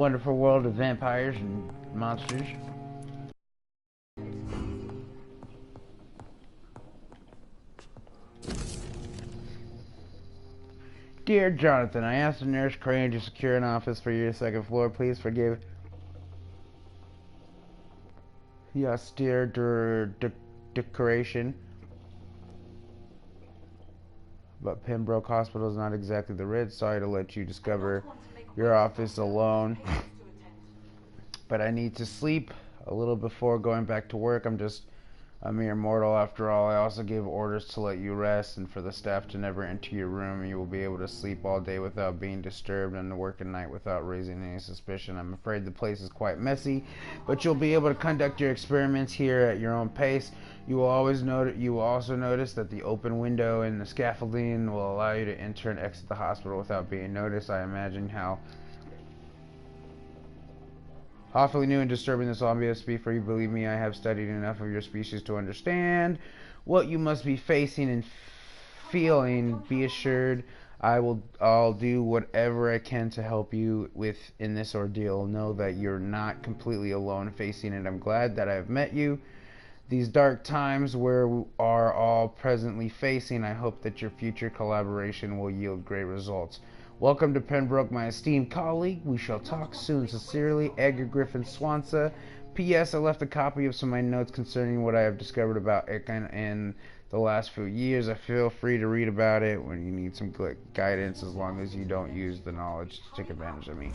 wonderful world of vampires and monsters. Dear Jonathan, I asked the nurse Crane to secure an office for your second floor. Please forgive the austere decoration, but Pembroke Hospital is not exactly the Ritz. Sorry to let you discover your office alone, but I need to sleep a little before going back to work. I'm just a mere mortal after all. I also gave orders to let you rest and for the staff to never enter your room. You will be able to sleep all day without being disturbed and to work at night without raising any suspicion. I'm afraid the place is quite messy, but you'll be able to conduct your experiments here at your own pace. You will also notice that the open window in the scaffolding will allow you to enter and exit the hospital without being noticed. I imagine how awfully new and disturbing this all must be for you. Believe me, I have studied enough of your species to understand what you must be facing and feeling. Be assured, I'll do whatever I can to help you in this ordeal. Know that you're not completely alone facing it. I'm glad that I've met you. These dark times we are all presently facing, I hope that your future collaboration will yield great results. Welcome to Pembroke, my esteemed colleague. We shall talk soon. Sincerely, Edgar Griffin Swanson. P.S. I left a copy of some of my notes concerning what I have discovered about Ican in the last few years. I feel free to read about it when you need some guidance, as long as you don't use the knowledge to take advantage of me.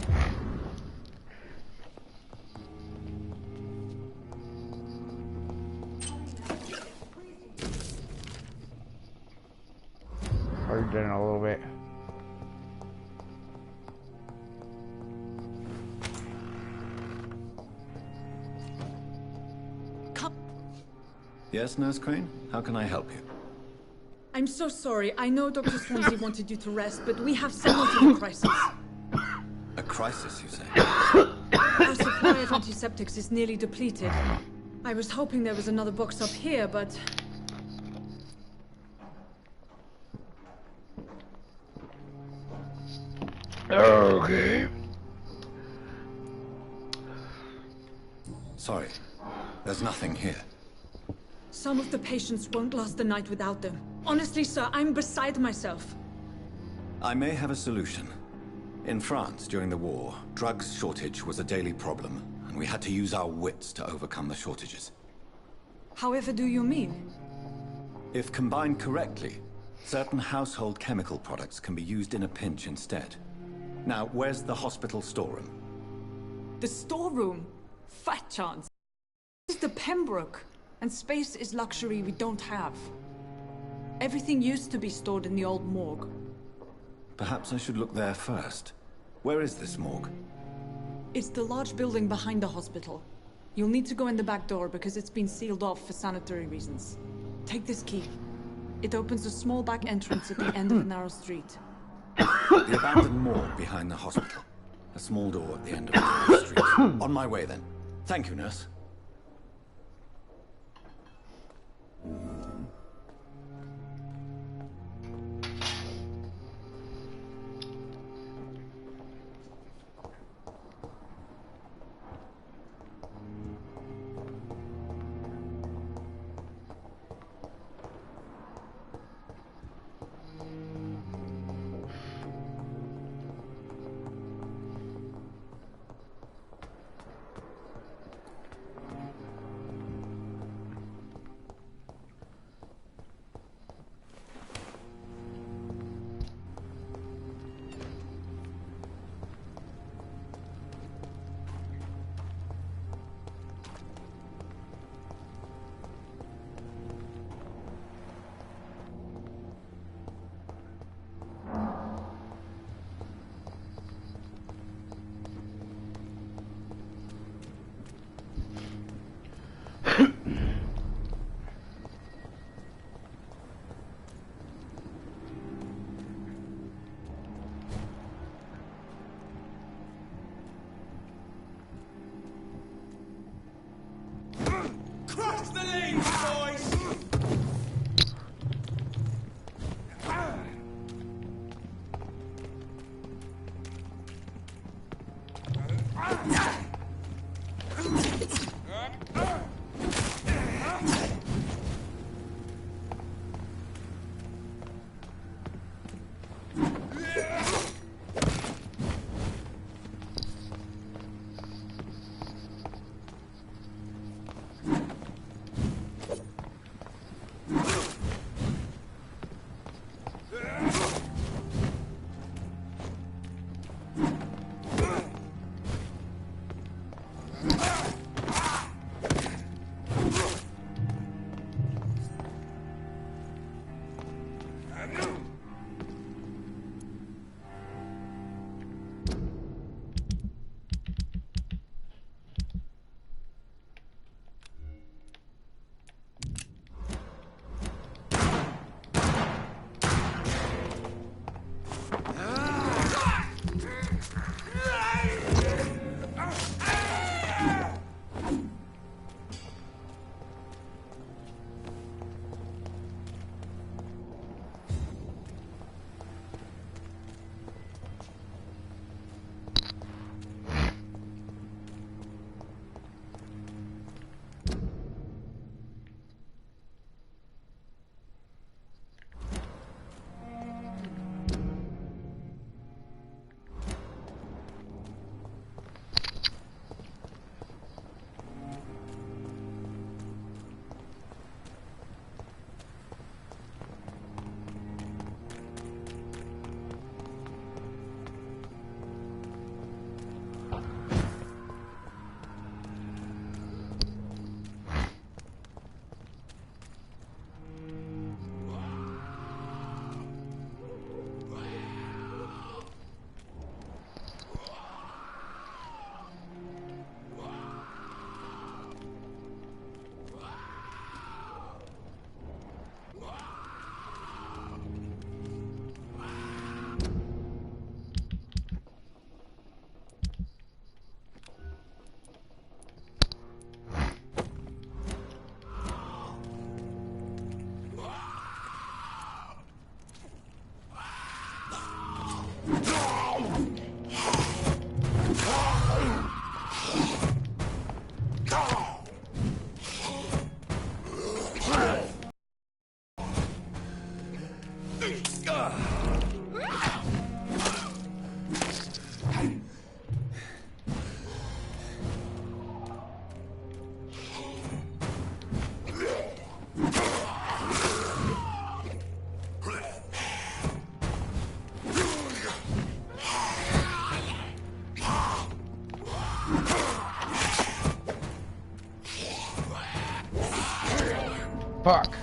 Already done it a little bit. Yes, Nurse Crane? How can I help you? I'm so sorry. I know Dr. Swansea wanted you to rest, but we have somewhat of a crisis. A crisis, you say? Our supply of antiseptics is nearly depleted. I was hoping there was another box up here, but... Okay. Sorry. There's nothing here. Some of the patients won't last the night without them. Honestly, sir, I'm beside myself. I may have a solution. In France, during the war, drugs shortage was a daily problem, and we had to use our wits to overcome the shortages. However do you mean? If combined correctly, certain household chemical products can be used in a pinch instead. Now, where's the hospital storeroom? The storeroom? Fat chance. This is the Pembroke, and space is luxury we don't have. Everything used to be stored in the old morgue. Perhaps I should look there first. Where is this morgue? It's the large building behind the hospital. You'll need to go in the back door because it's been sealed off for sanitary reasons. Take this key. It opens a small back entrance at the end of a narrow street. The abandoned morgue behind the hospital. A small door at the end of the narrow street. On my way then. Thank you, nurse. Cross the lanes, boys! Fuck.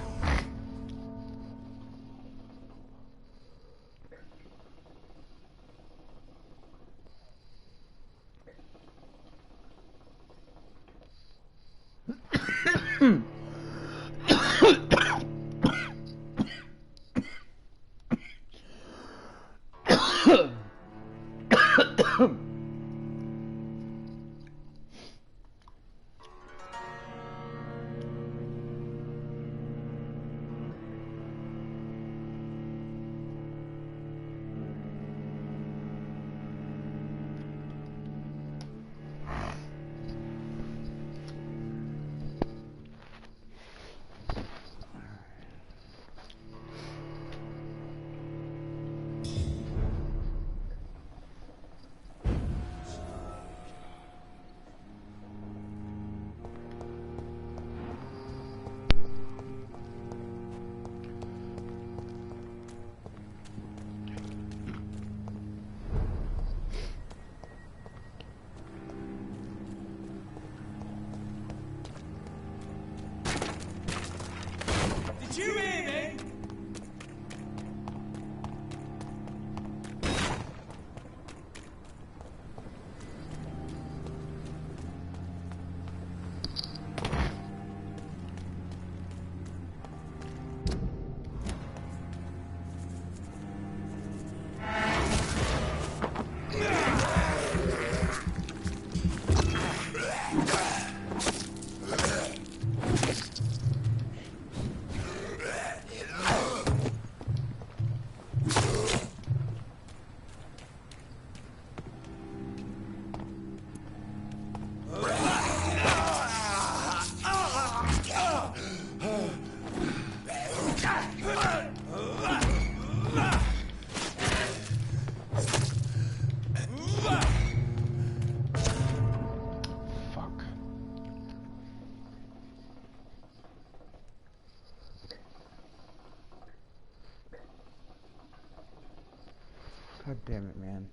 damn it, man.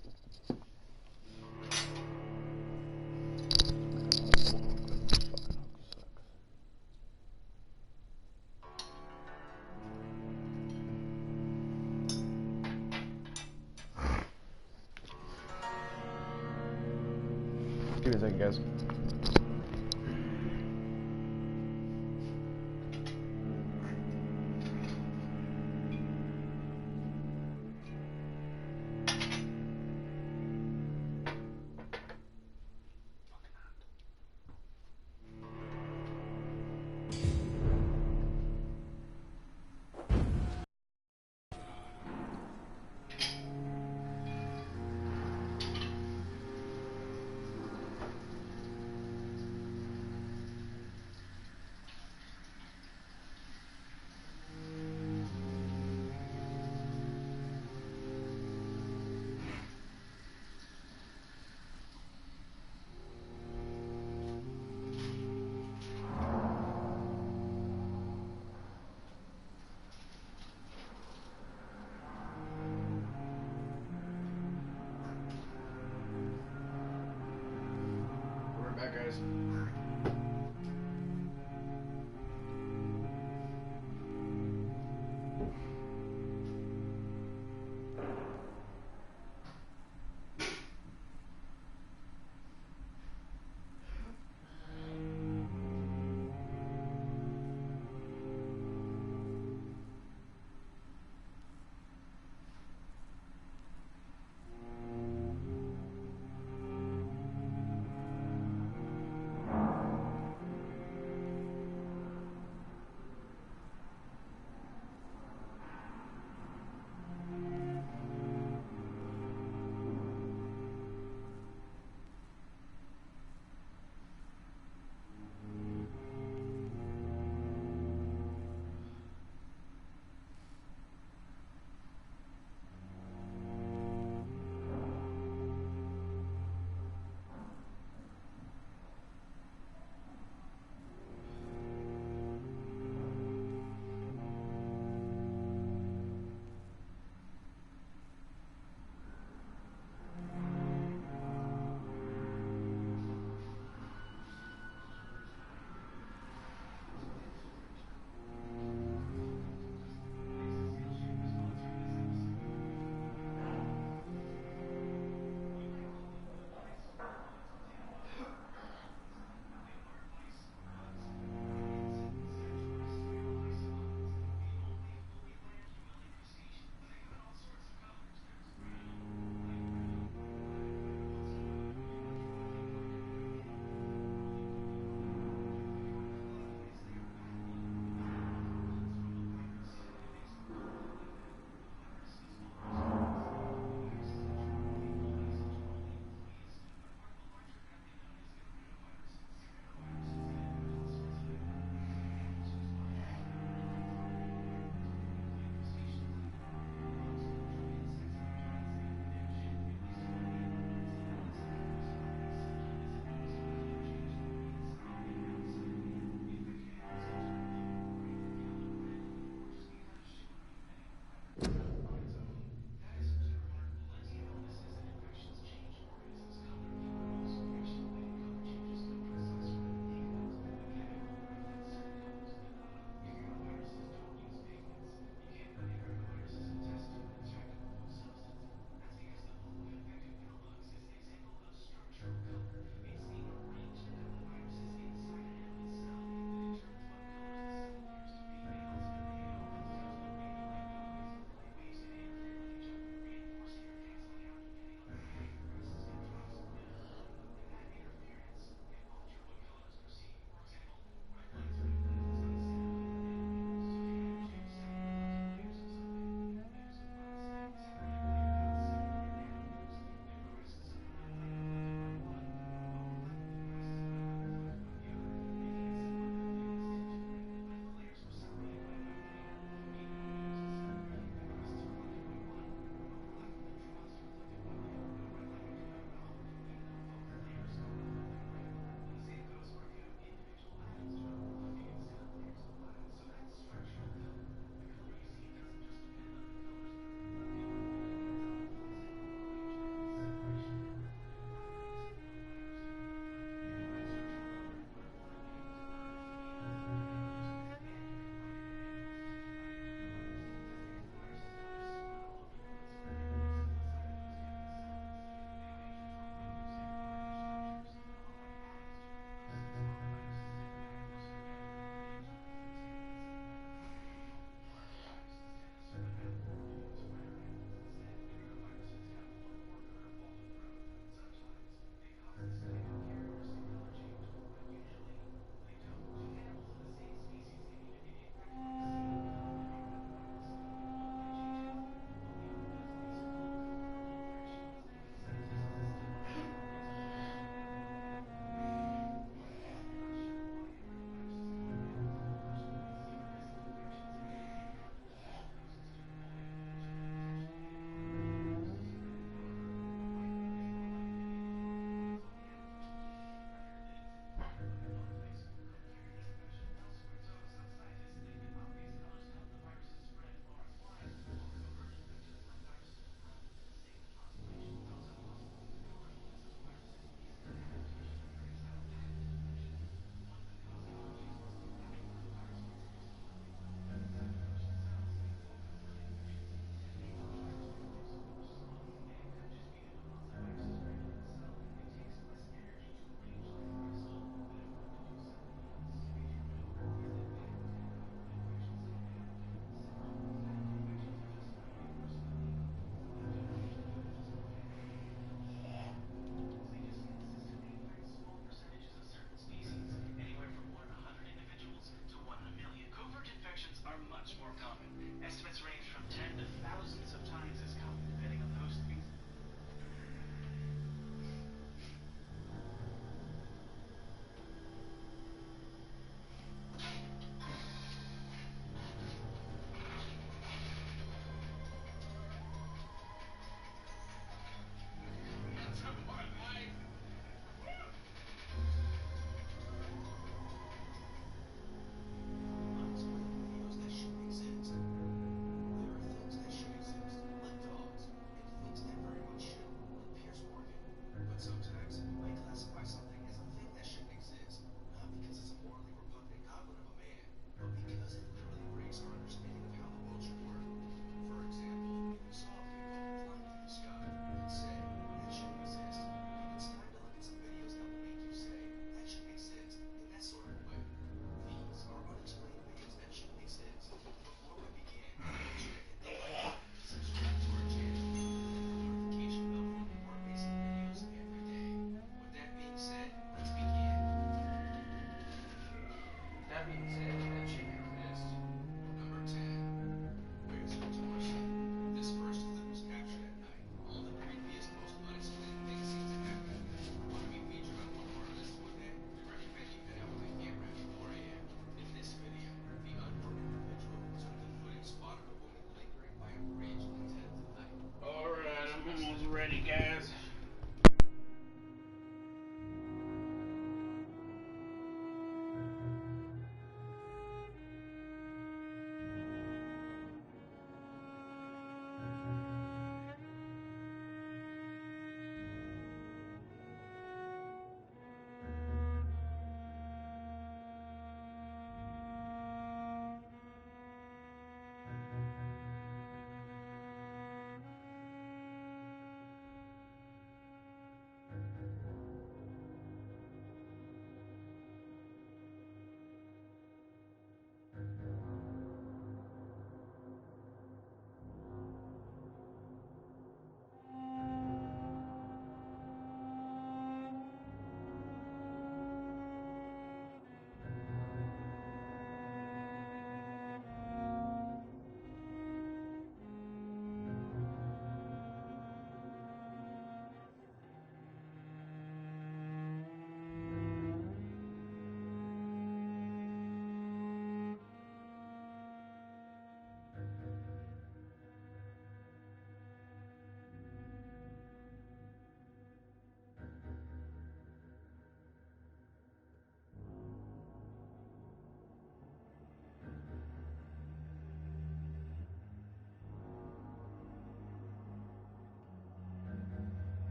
Give me a second, guys. We're back, guys.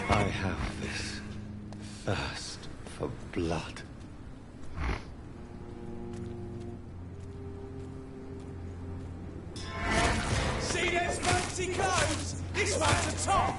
I have this thirst for blood. See those fancy clothes? This one's a top.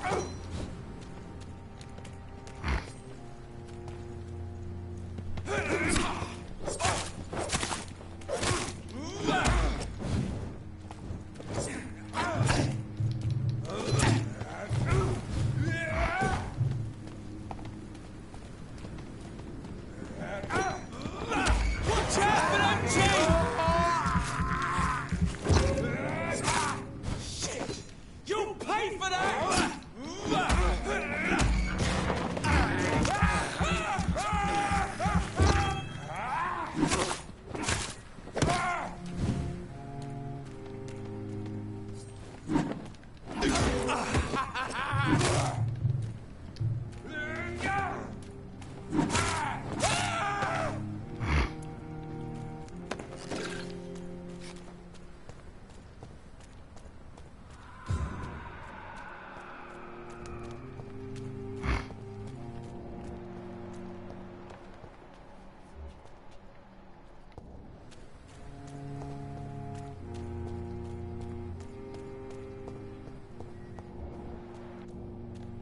You'll pay for that!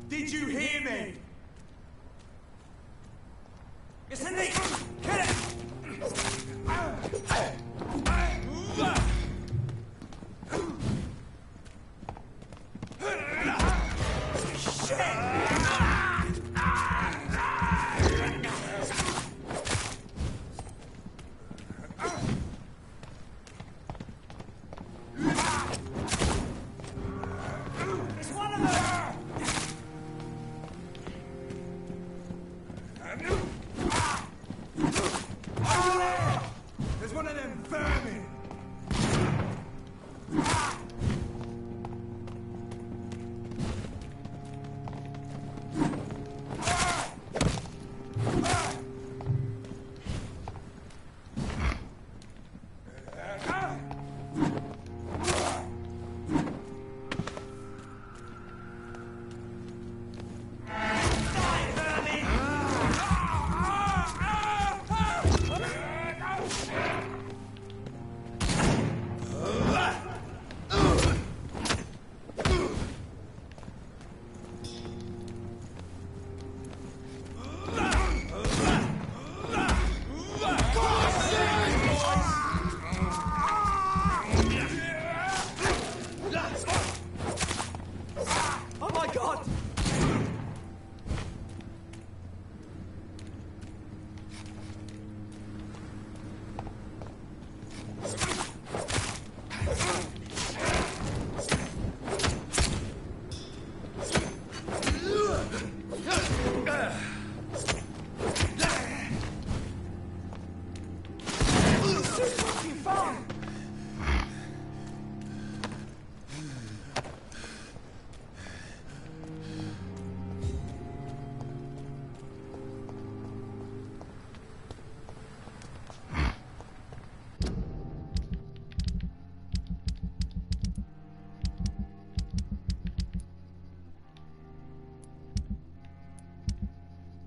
Did you hear me? Listen, Nick! Get it! There's one of them vermin!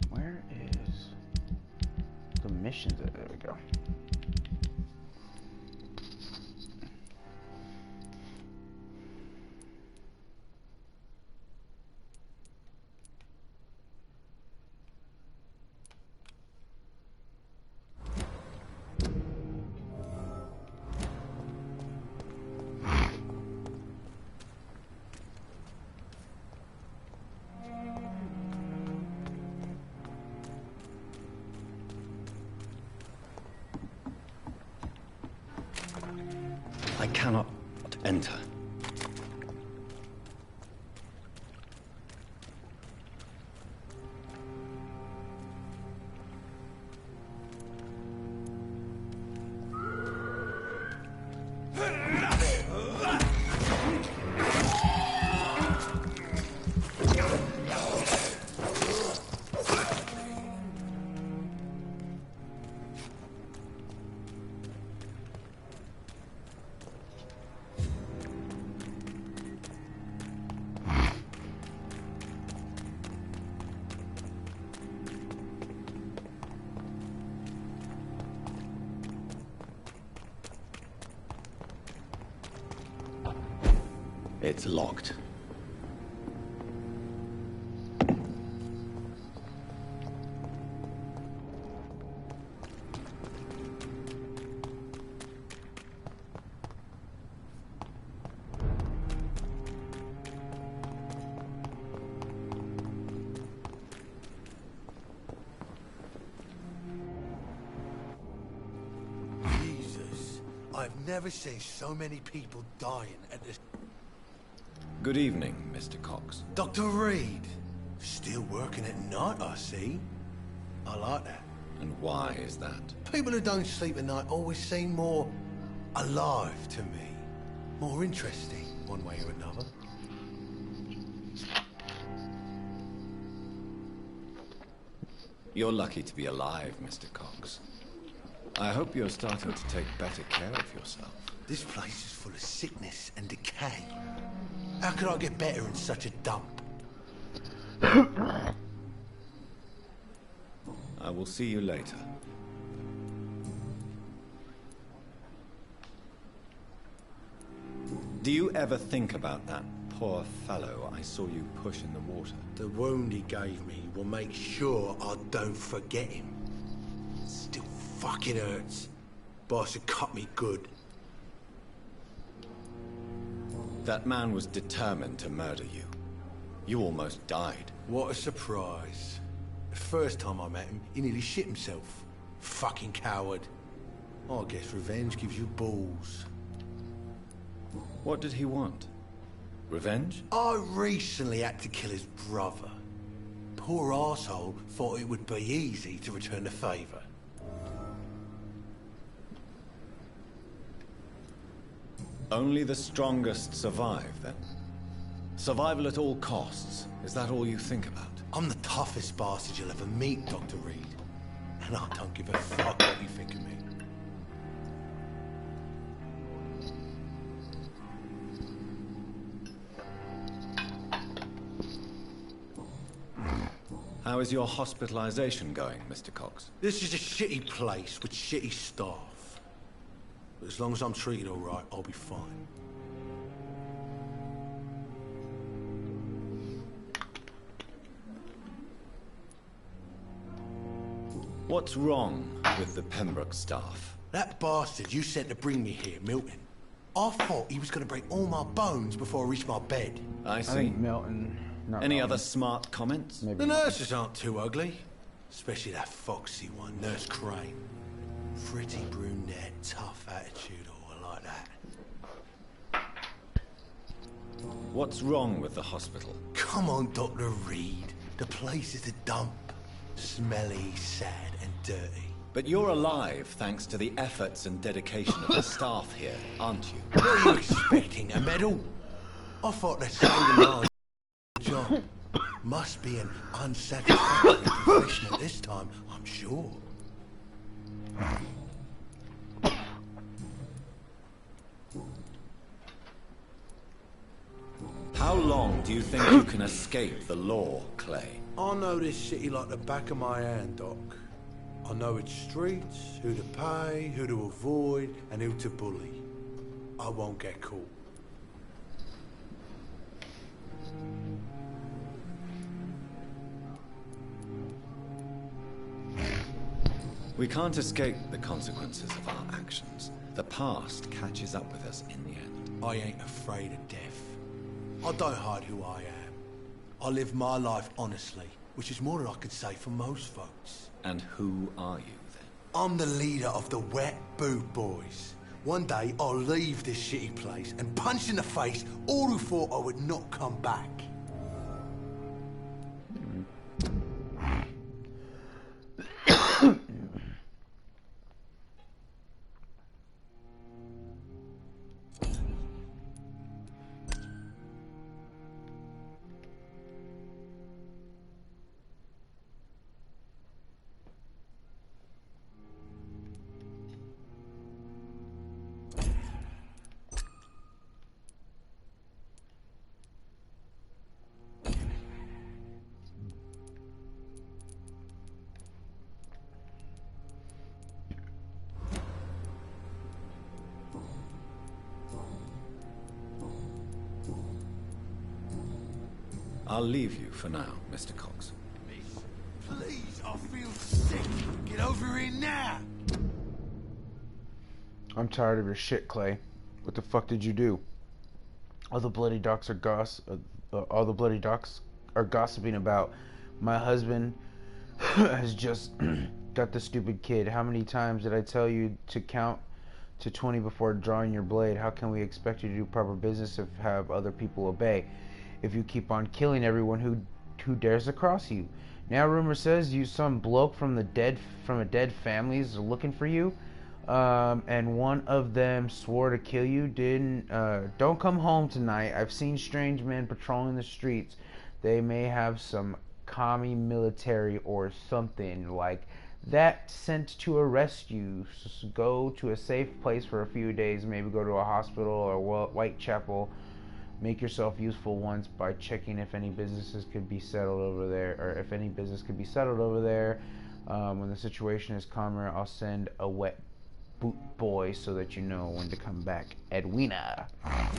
Where is the missions? There we go. I cannot enter. It's locked. Jesus, I've never seen so many people dying at this. Good evening, Mr. Cox. Dr. Reed, still working at night, I see. I like that. And why is that? People who don't sleep at night always seem more alive to me. More interesting, one way or another. You're lucky to be alive, Mr. Cox. I hope you're starting to take better care of yourself. This place is full of sickness and decay. How could I get better in such a dump? I will see you later. Do you ever think about that poor fellow I saw you push in the water? The wound he gave me will make sure I don't forget him. Still fucking hurts. Boss had cut me good. That man was determined to murder you. You almost died. What a surprise. The first time I met him, he nearly shit himself. Fucking coward. I guess revenge gives you balls. What did he want? Revenge? I recently had to kill his brother. Poor arsehole thought it would be easy to return the favour. Only the strongest survive, then? Survival at all costs. Is that all you think about? I'm the toughest bastard you'll ever meet, Dr. Reed. And I don't give a fuck what you think of me. How is your hospitalization going, Mr. Cox? This is a shitty place with shitty staff. But as long as I'm treated all right, I'll be fine. What's wrong with the Pembroke staff? That bastard you sent to bring me here, Milton. I thought he was going to break all my bones before I reached my bed. I I see. think Milton. Not Any wrong. other smart comments? Maybe The not. nurses aren't too ugly. Especially that foxy one, Nurse Crane. Pretty brunette, tough attitude, all like that. What's wrong with the hospital? Come on, Dr. Reed. The place is a dump. Smelly, sad, and dirty. But you're alive thanks to the efforts and dedication of the staff here, aren't you? What are you expecting, a medal? I thought that saved a large job. Must be an unsatisfactory profession at this time, I'm sure. How long do you think you can escape the law, Clay? I know this city like the back of my hand, Doc. I know its streets, who to pay, who to avoid, and who to bully. I won't get caught. We can't escape the consequences of our actions. The past catches up with us in the end. I ain't afraid of death. I don't hide who I am. I live my life honestly, which is more than I could say for most folks. And who are you, then? I'm the leader of the Wet Boot Boys. One day, I'll leave this shitty place and punch in the face all who thought I would not come back. I'll leave you for now, Mr. Cox. Please, I feel sick. Get over here now. I'm tired of your shit, Clay. What the fuck did you do? All the bloody docs are gossiping about my husband has just got the stupid kid. How many times did I tell you to count to 20 before drawing your blade? How can we expect you to do proper business if have other people obey? If you keep on killing everyone who dares to cross you. Now rumor says you some bloke from a dead family is looking for you. And one of them swore to kill you. Don't come home tonight. I've seen strange men patrolling the streets. They may have some commie military or something like that sent to arrest you. So go to a safe place for a few days. Maybe go to a hospital or Whitechapel. Make yourself useful once by checking if any businesses could be settled over there, or if any business could be settled over there. When the situation is calmer, I'll send a wet boot boy so that you know when to come back. Edwina. I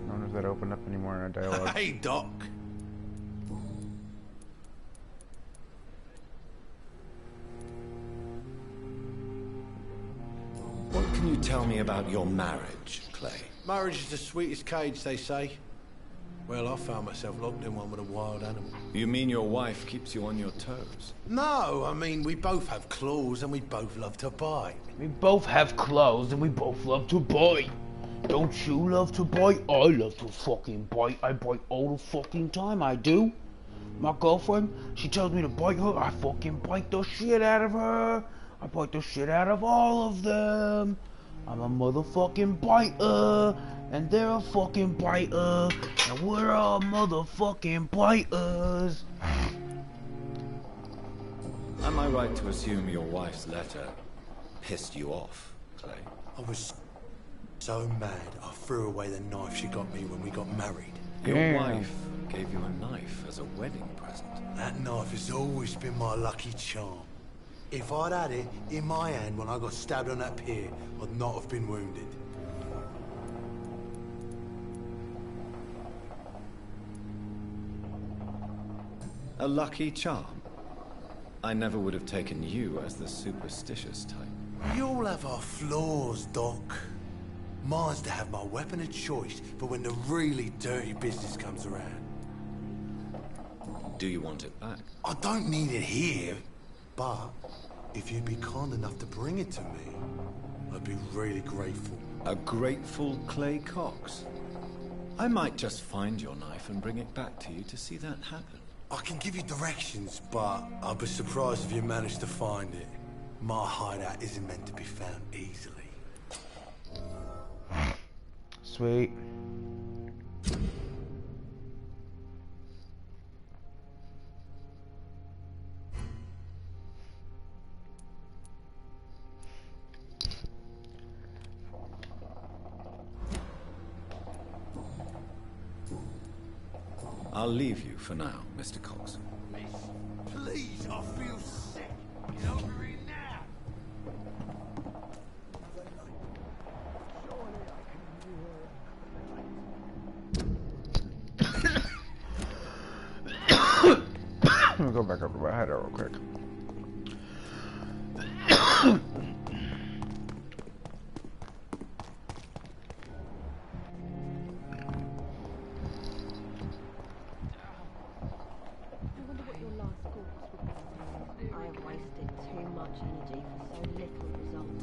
don't know if that opened up anymore in our dialogue. Hey, Doc. What can you tell me about your marriage, Clay? Marriage is the sweetest cage, they say. Well, I found myself locked in one with a wild animal. You mean your wife keeps you on your toes? No, I mean, we both have claws and we both love to bite. We both have claws and we both love to bite. Don't you love to bite? I love to fucking bite. I bite all the fucking time, I do. My girlfriend, she tells me to bite her, I fucking bite the shit out of her. I bite the shit out of all of them. I'm a motherfucking biter, and they're a fucking biter, and we're all motherfucking biters. Am I right to assume your wife's letter pissed you off, Clay? I was so mad, I threw away the knife she got me when we got married. Your Damn. wife gave you a knife as a wedding present. That knife has always been my lucky charm. If I'd had it in my hand when I got stabbed on that pier, I'd not have been wounded. A lucky charm? I never would have taken you as the superstitious type. We all have our flaws, Doc. Mine's to have my weapon of choice for when the really dirty business comes around. Do you want it back? I don't need it here, but if you'd be kind enough to bring it to me, I'd be really grateful. A grateful Clay Cox? I might just find your knife and bring it back to you to see that happen. I can give you directions, but I'd be surprised if you managed to find it. My hideout isn't meant to be found easily. Sweet. I'll leave you for now, Mr. Cox. Please, I feel sick. Get over here now. I'm gonna go back over my head real quick. I have wasted too much energy for so little result.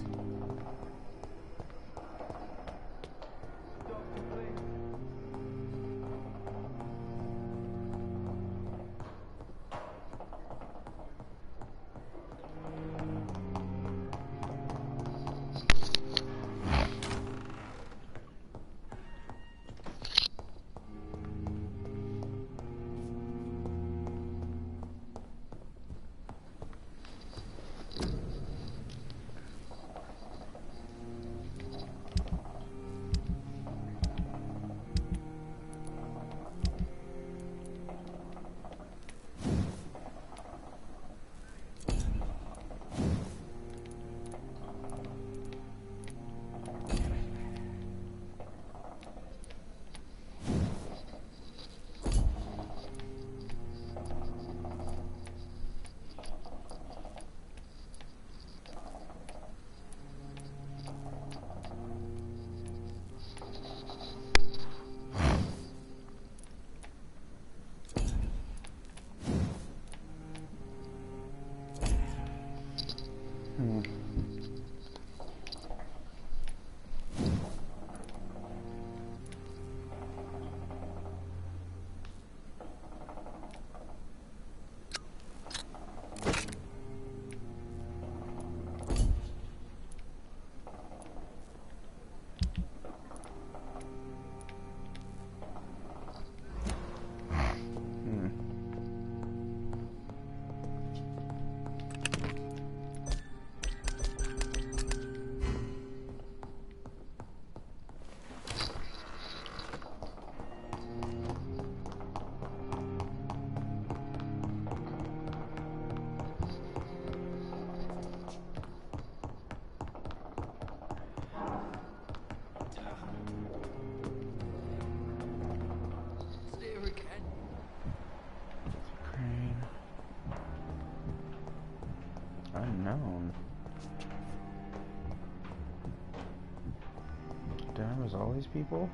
Damn, was all these people?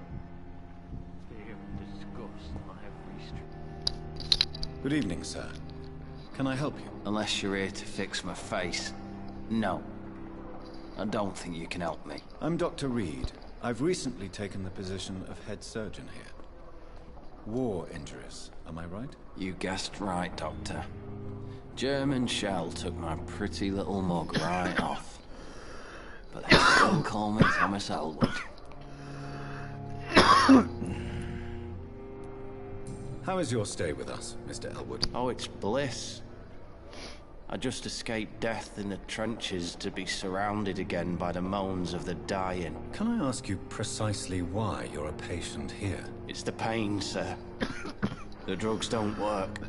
Fear and disgust on every street. Good evening, sir. Can I help you? Unless you're here to fix my face. No. I don't think you can help me. I'm Dr. Reed. I've recently taken the position of head surgeon here. War injuries, am I right? You guessed right, Doctor. German shell took my pretty little mug right off. But they still call me Thomas Elwood. How is your stay with us, Mr. Elwood? Oh, it's bliss. I just escaped death in the trenches to be surrounded again by the moans of the dying. Can I ask you precisely why you're a patient here? It's the pain, sir. The drugs don't work.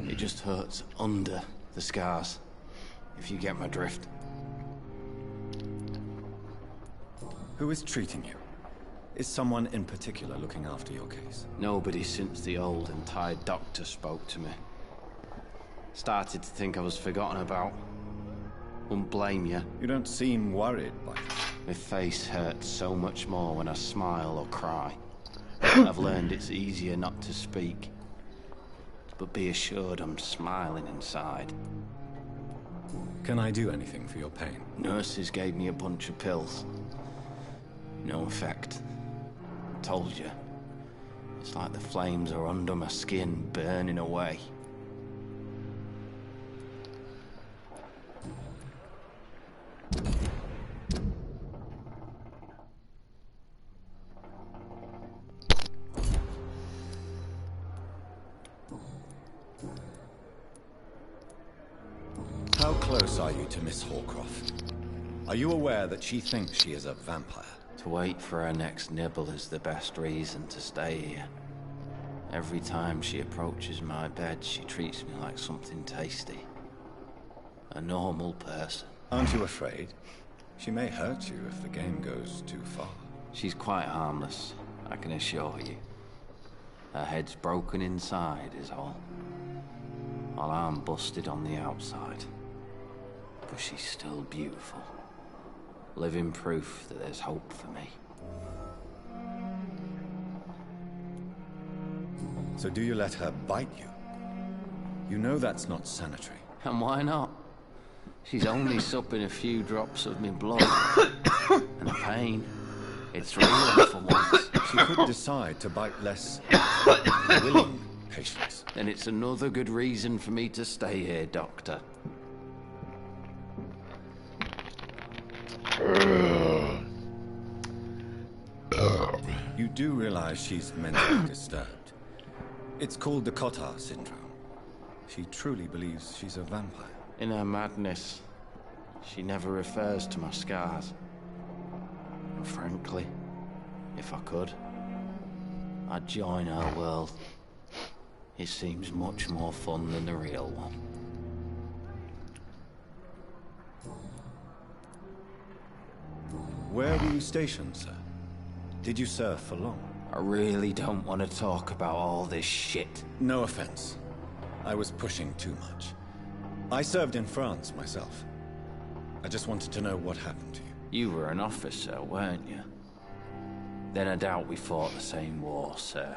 It just hurts under the scars, if you get my drift. Who is treating you? Is someone in particular looking after your case? Nobody since the old and tired doctor spoke to me. Started to think I was forgotten about. Wouldn't blame you. You don't seem worried by it. My face hurts so much more when I smile or cry. I've learned it's easier not to speak. But be assured I'm smiling inside. Can I do anything for your pain? Nurses gave me a bunch of pills. No effect. Told you. It's like the flames are under my skin, burning away. How close are you to Miss Horcroft? Are you aware that she thinks she is a vampire? To wait for her next nibble is the best reason to stay here. Every time she approaches my bed, she treats me like something tasty. A normal person. Aren't you afraid? She may hurt you if the game goes too far. She's quite harmless, I can assure you. Her head's broken inside is all. While I'm busted on the outside. But she's still beautiful. Living proof that there's hope for me. So do you let her bite you? You know that's not sanitary. And why not? She's only supping a few drops of me blood. And the pain, it's real for once. She could decide to bite less willing patients. Then it's another good reason for me to stay here, Doctor. You do realize she's mentally disturbed. It's called the Cotard syndrome. She truly believes she's a vampire. In her madness, she never refers to my scars. And frankly, if I could, I'd join her world. It seems much more fun than the real one. Where were you stationed, sir? Did you serve for long? I really don't want to talk about all this shit. No offense. I was pushing too much. I served in France myself. I just wanted to know what happened to you. You were an officer, weren't you? Then I doubt we fought the same war, sir.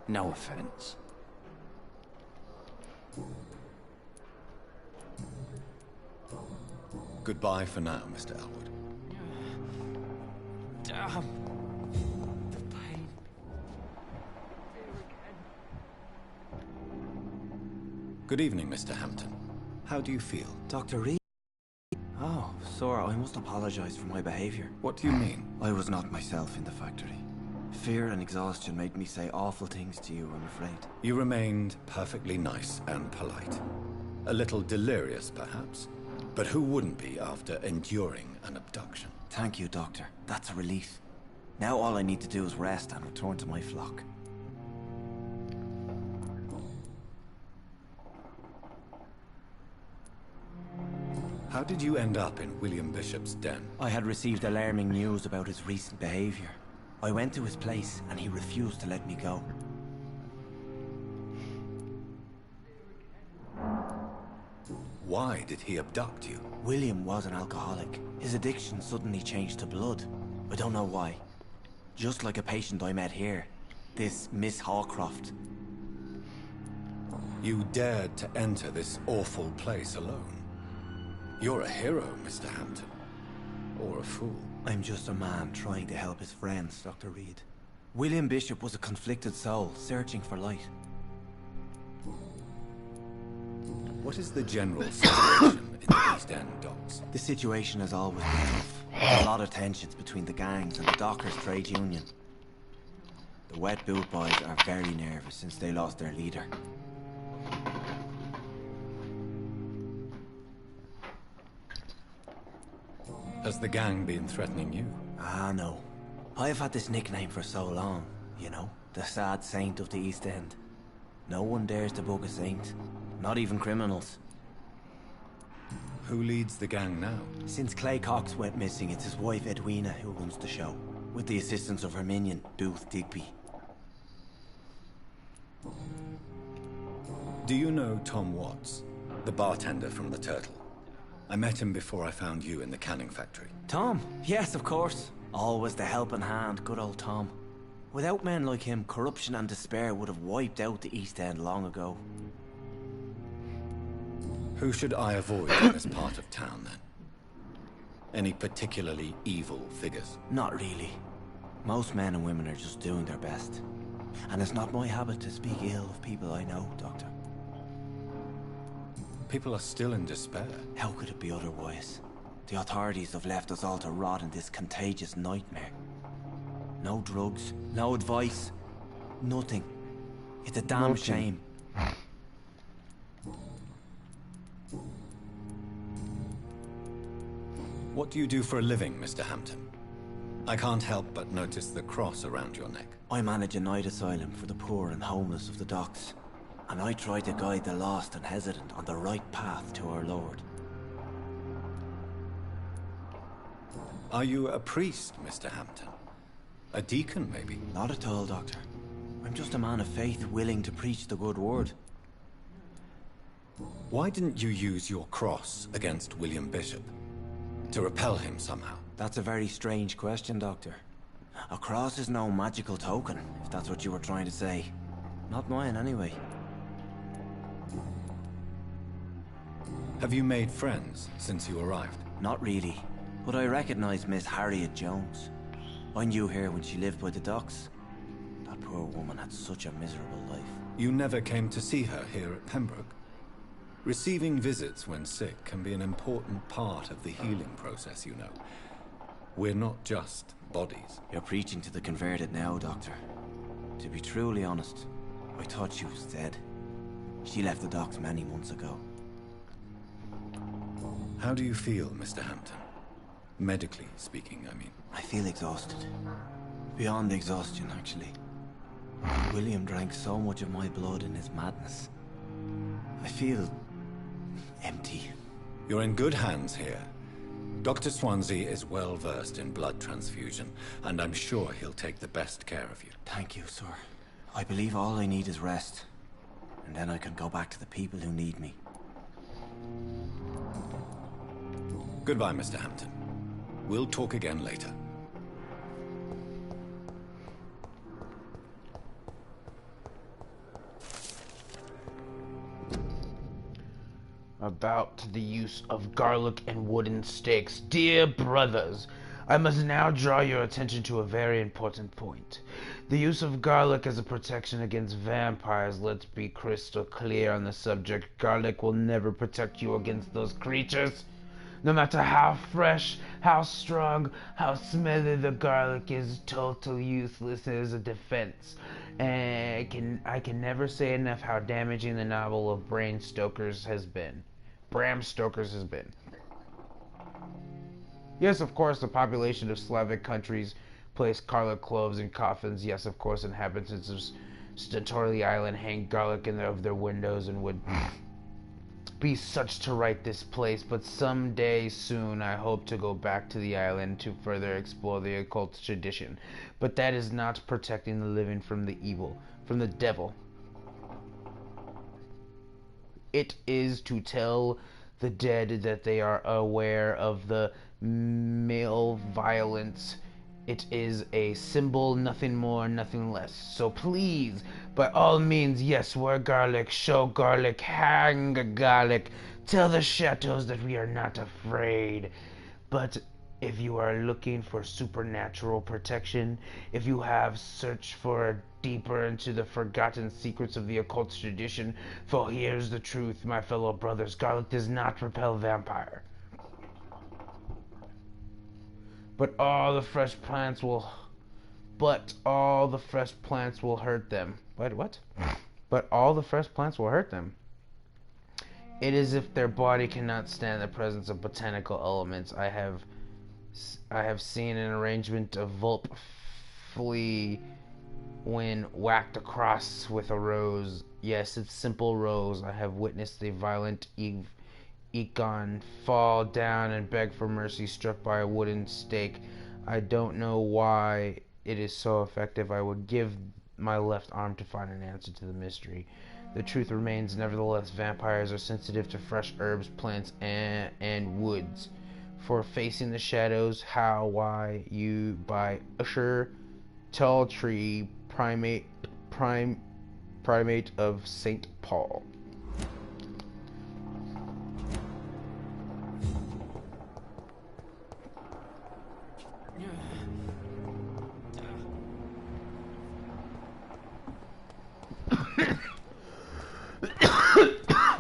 No offense. Goodbye for now, Mr. Elwood. Damn. The pain. Good evening, Mr. Hampton. How do you feel? Dr. Reed? Oh, sir, I must apologize for my behavior. What do you mean? I was not myself in the factory. Fear and exhaustion made me say awful things to you, I'm afraid. You remained perfectly nice and polite. A little delirious, perhaps. But who wouldn't be after enduring an abduction? Thank you, Doctor. That's a relief. Now all I need to do is rest and return to my flock. How did you end up in William Bishop's den? I had received alarming news about his recent behavior. I went to his place and he refused to let me go. Why did he abduct you? William was an alcoholic. His addiction suddenly changed to blood. I don't know why. Just like a patient I met here. This Miss Hawcroft. You dared to enter this awful place alone. You're a hero, Mr. Hampton. Or a fool. I'm just a man trying to help his friends, Dr. Reed. William Bishop was a conflicted soul, searching for light. What is the general situation in the East End docks? The situation has always been tough. There's a lot of tensions between the gangs and the Dockers' trade union. The Wet Boot Boys are very nervous since they lost their leader. Has the gang been threatening you? Ah, no. I've had this nickname for so long, you know, the sad saint of the East End. No one dares to bug a saint, not even criminals. Who leads the gang now? Since Clay Cox went missing, it's his wife Edwina who runs the show, with the assistance of her minion, Booth Digby. Do you know Tom Watts, the bartender from the Turtle? I met him before I found you in the canning factory. Tom? Yes, of course. Always the helping hand, good old Tom. Without men like him, corruption and despair would have wiped out the East End long ago. Who should I avoid in this part of town, then? Any particularly evil figures? Not really. Most men and women are just doing their best. And it's not my habit to speak ill of people I know, Doctor. People are still in despair. How could it be otherwise? The authorities have left us all to rot in this contagious nightmare. No drugs, no advice, nothing. It's a damn shame. What do you do for a living, Mr. Hampton? I can't help but notice the cross around your neck. I manage a night asylum for the poor and homeless of the docks. And I try to guide the lost and hesitant on the right path to our Lord. Are you a priest, Mr. Hampton? A deacon, maybe? Not at all, Doctor. I'm just a man of faith willing to preach the good word. Why didn't you use your cross against William Bishop? To repel him somehow? That's a very strange question, Doctor. A cross is no magical token, if that's what you were trying to say. Not mine, anyway. Have you made friends since you arrived? Not really, but I recognize Miss Harriet Jones. I knew her when she lived by the docks. That poor woman had such a miserable life. You never came to see her here at Pembroke? Receiving visits when sick can be an important part of the healing process, you know. We're not just bodies. You're preaching to the converted now, Doctor. To be truly honest, I thought she was dead. She left the docks many months ago. How do you feel, Mr. Hampton? Medically speaking, I mean. I feel exhausted. Beyond exhaustion, actually. William drank so much of my blood in his madness. I feel empty. You're in good hands here. Dr. Swansea is well versed in blood transfusion, and I'm sure he'll take the best care of you. Thank you, sir. I believe all I need is rest. And then I can go back to the people who need me. Goodbye, Mr. Hampton. We'll talk again later. About the use of garlic and wooden stakes. Dear brothers, I must now draw your attention to a very important point. The use of garlic as a protection against vampires. Let's be crystal clear on the subject. Garlic will never protect you against those creatures. No matter how fresh, how strong, how smelly the garlic is, totally useless as a defense. And I can never say enough how damaging the novel of Bram Stoker's has been. Yes, of course, the population of Slavic countries place garlic cloves in coffins. Yes, of course, inhabitants of Stentorli Island hang garlic of their windows and would be such to right this place, but someday soon I hope to go back to the island to further explore the occult tradition. But that is not protecting the living from the evil, from the devil. It is to tell the dead that they are aware of the malevolence It is a symbol, nothing more, nothing less. So please, by all means, yes, wear garlic, show garlic, hang garlic. Tell the shadows that we are not afraid. But if you are looking for supernatural protection, if you have searched for deeper into the forgotten secrets of the occult tradition, for here's the truth, my fellow brothers, garlic does not repel vampire. But all the fresh plants will hurt them. Wait, what? But all the fresh plants will hurt them. It is if their body cannot stand the presence of botanical elements. I have seen an arrangement of vulp flea when whacked across with a rose. Yes, it's simple rose. I have witnessed a violent Econ fall down and beg for mercy, struck by a wooden stake. I don't know why it is so effective. I would give my left arm to find an answer to the mystery. The truth remains, nevertheless, vampires are sensitive to fresh herbs, plants, and woods. For facing the shadows, how, why, you, by Usher, Tall Tree, primate of St. Paul.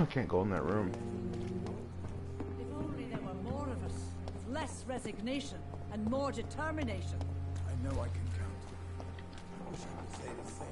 I can't go in that room. If only there were more of us, with less resignation and more determination. I know I can count. I wish I could say the same.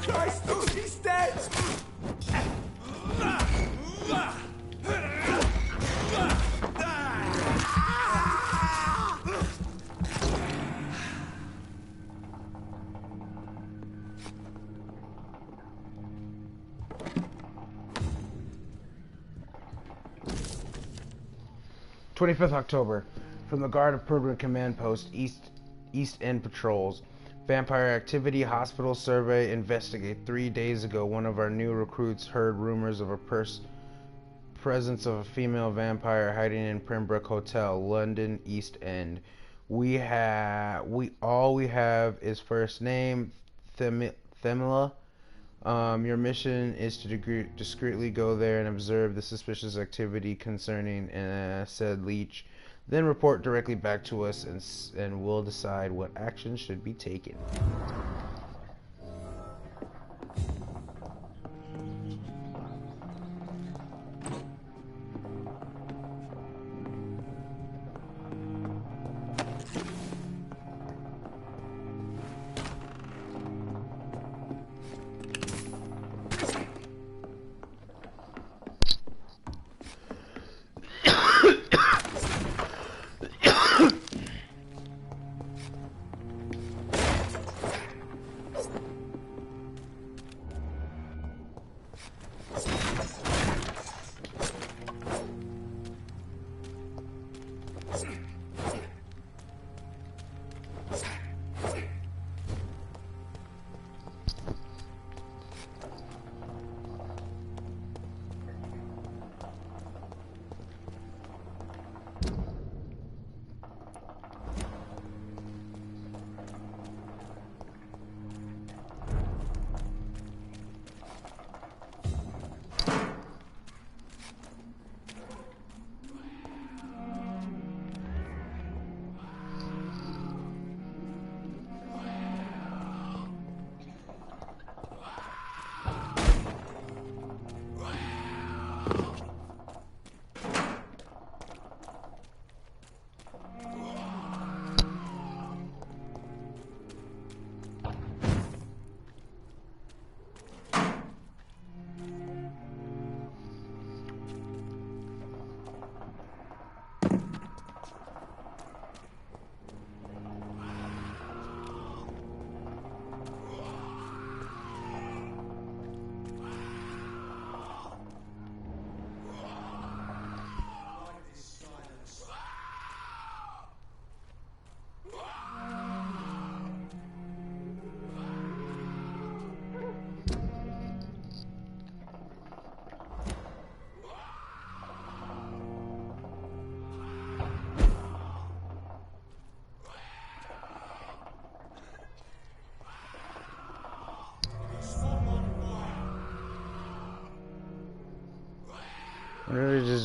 Christ, he's dead! 25th October. From the Guard of Permanent Command Post, East End Patrols. Vampire activity, hospital survey, investigate. 3 days ago, one of our new recruits heard rumors of a presence of a female vampire hiding in Pembroke Hotel, London, East End. All we have is first name, Themila. Your mission is to discreetly go there and observe the suspicious activity concerning said leech. Then report directly back to us, and we'll decide what action should be taken.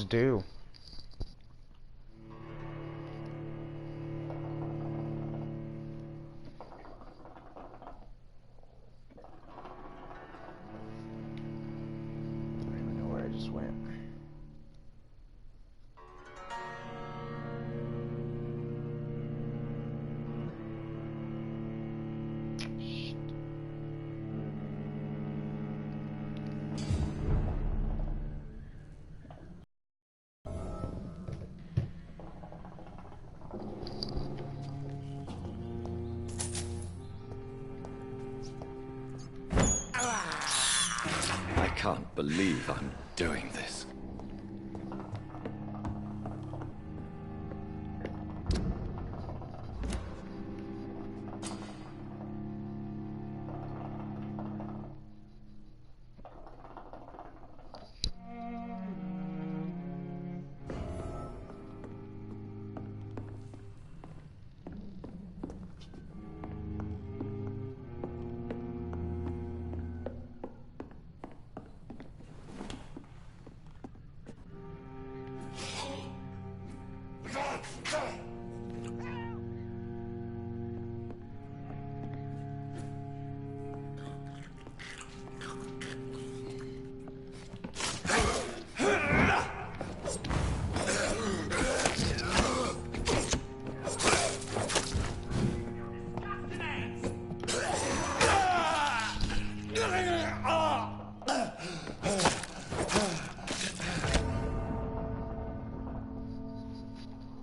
just do? I don't even know where I just went. I can't believe I'm doing this.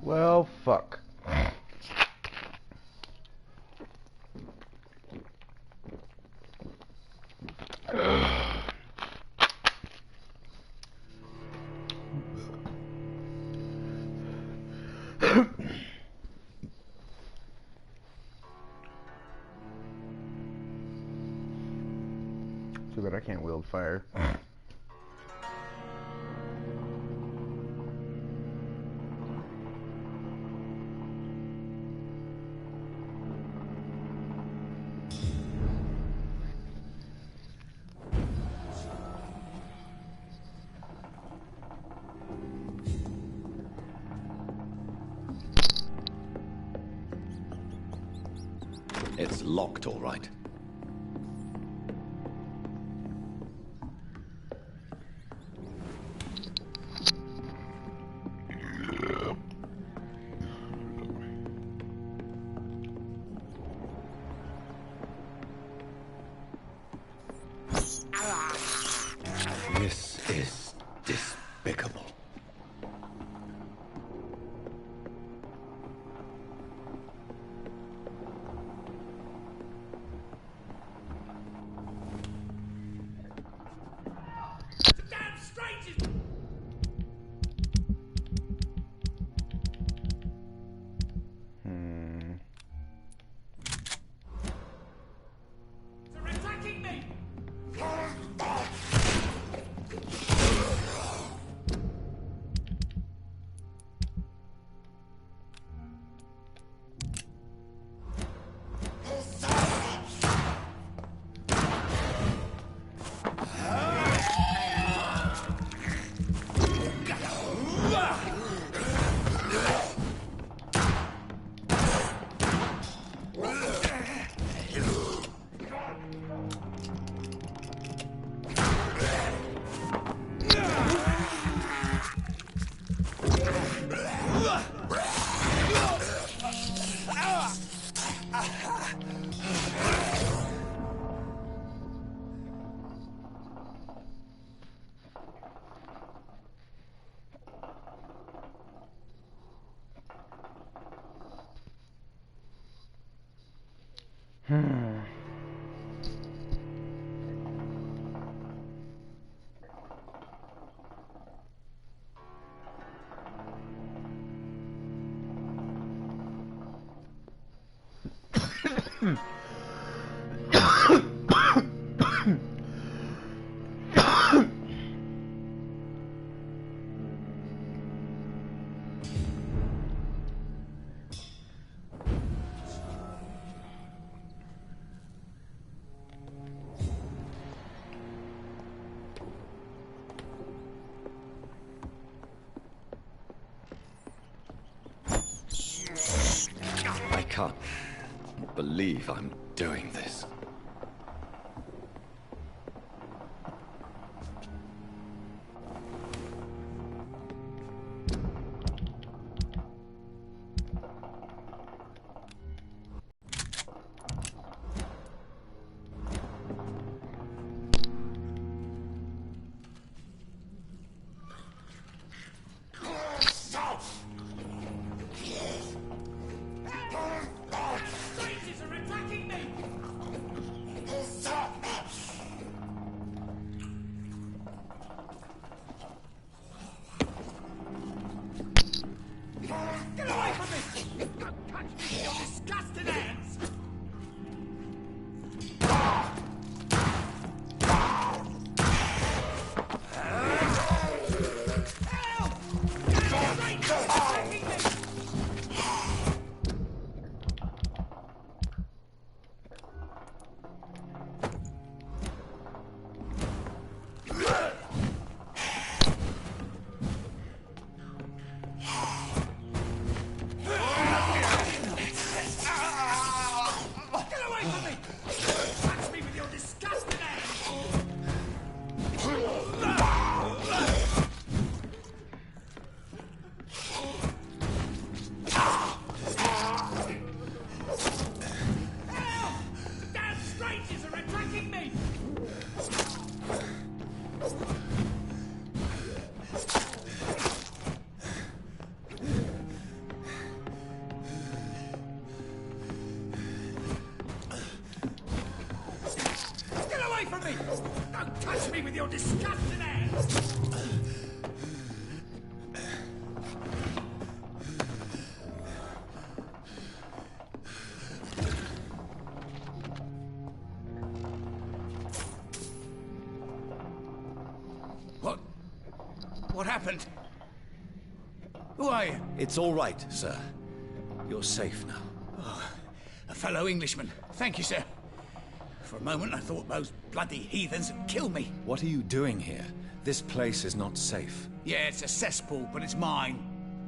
Well, fuck. Too bad I can't wield fire. It's locked, all right. This is despicable. Damn strangers! They're attacking me! can't believe I'm doing this. Strangers are attacking me! Get away from me! Don't touch me with your disgusting hands! Help! Damn strangers are attacking me! Get away from me! Touch me with your disgusting hands! Help! Damn strangers are attacking me! Get away from me! Don't touch me with your disgusting hands! What happened? Who are you? It's all right, sir. You're safe now. A fellow Englishman. Thank you, sir. For a moment I thought those bloody heathens would kill me. What are you doing here? This place is not safe. Yeah, it's a cesspool, but it's mine.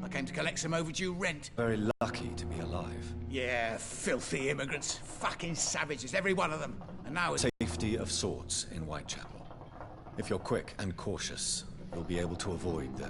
I came to collect some overdue rent. Very lucky to be alive. Yeah, filthy immigrants. Fucking savages, every one of them. And now it's... Safety of sorts in Whitechapel. If you're quick and cautious, you'll be able to avoid the...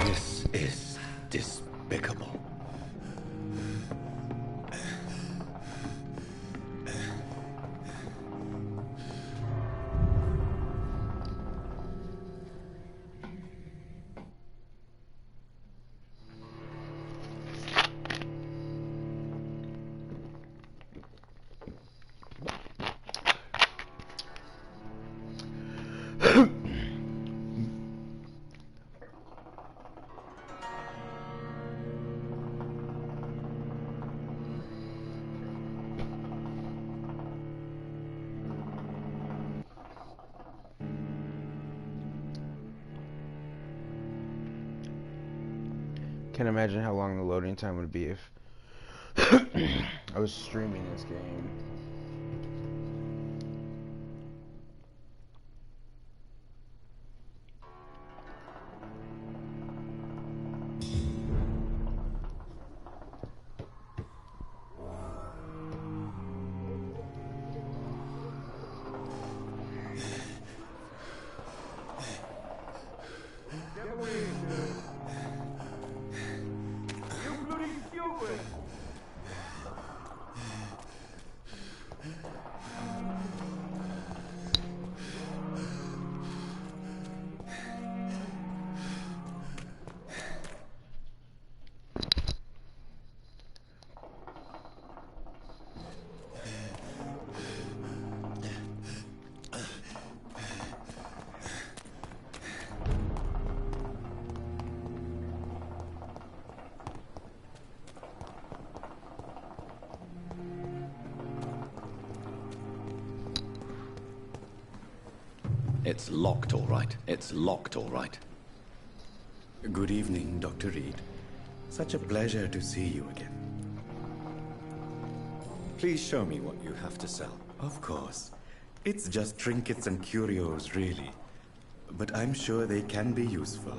This is despicable. Can't imagine how long the loading time would be if I was streaming this game. It's locked, all right. It's locked, all right. Good evening, Dr. Reed. Such a pleasure to see you again. Please show me what you have to sell. Of course. It's just trinkets and curios, really. But I'm sure they can be useful.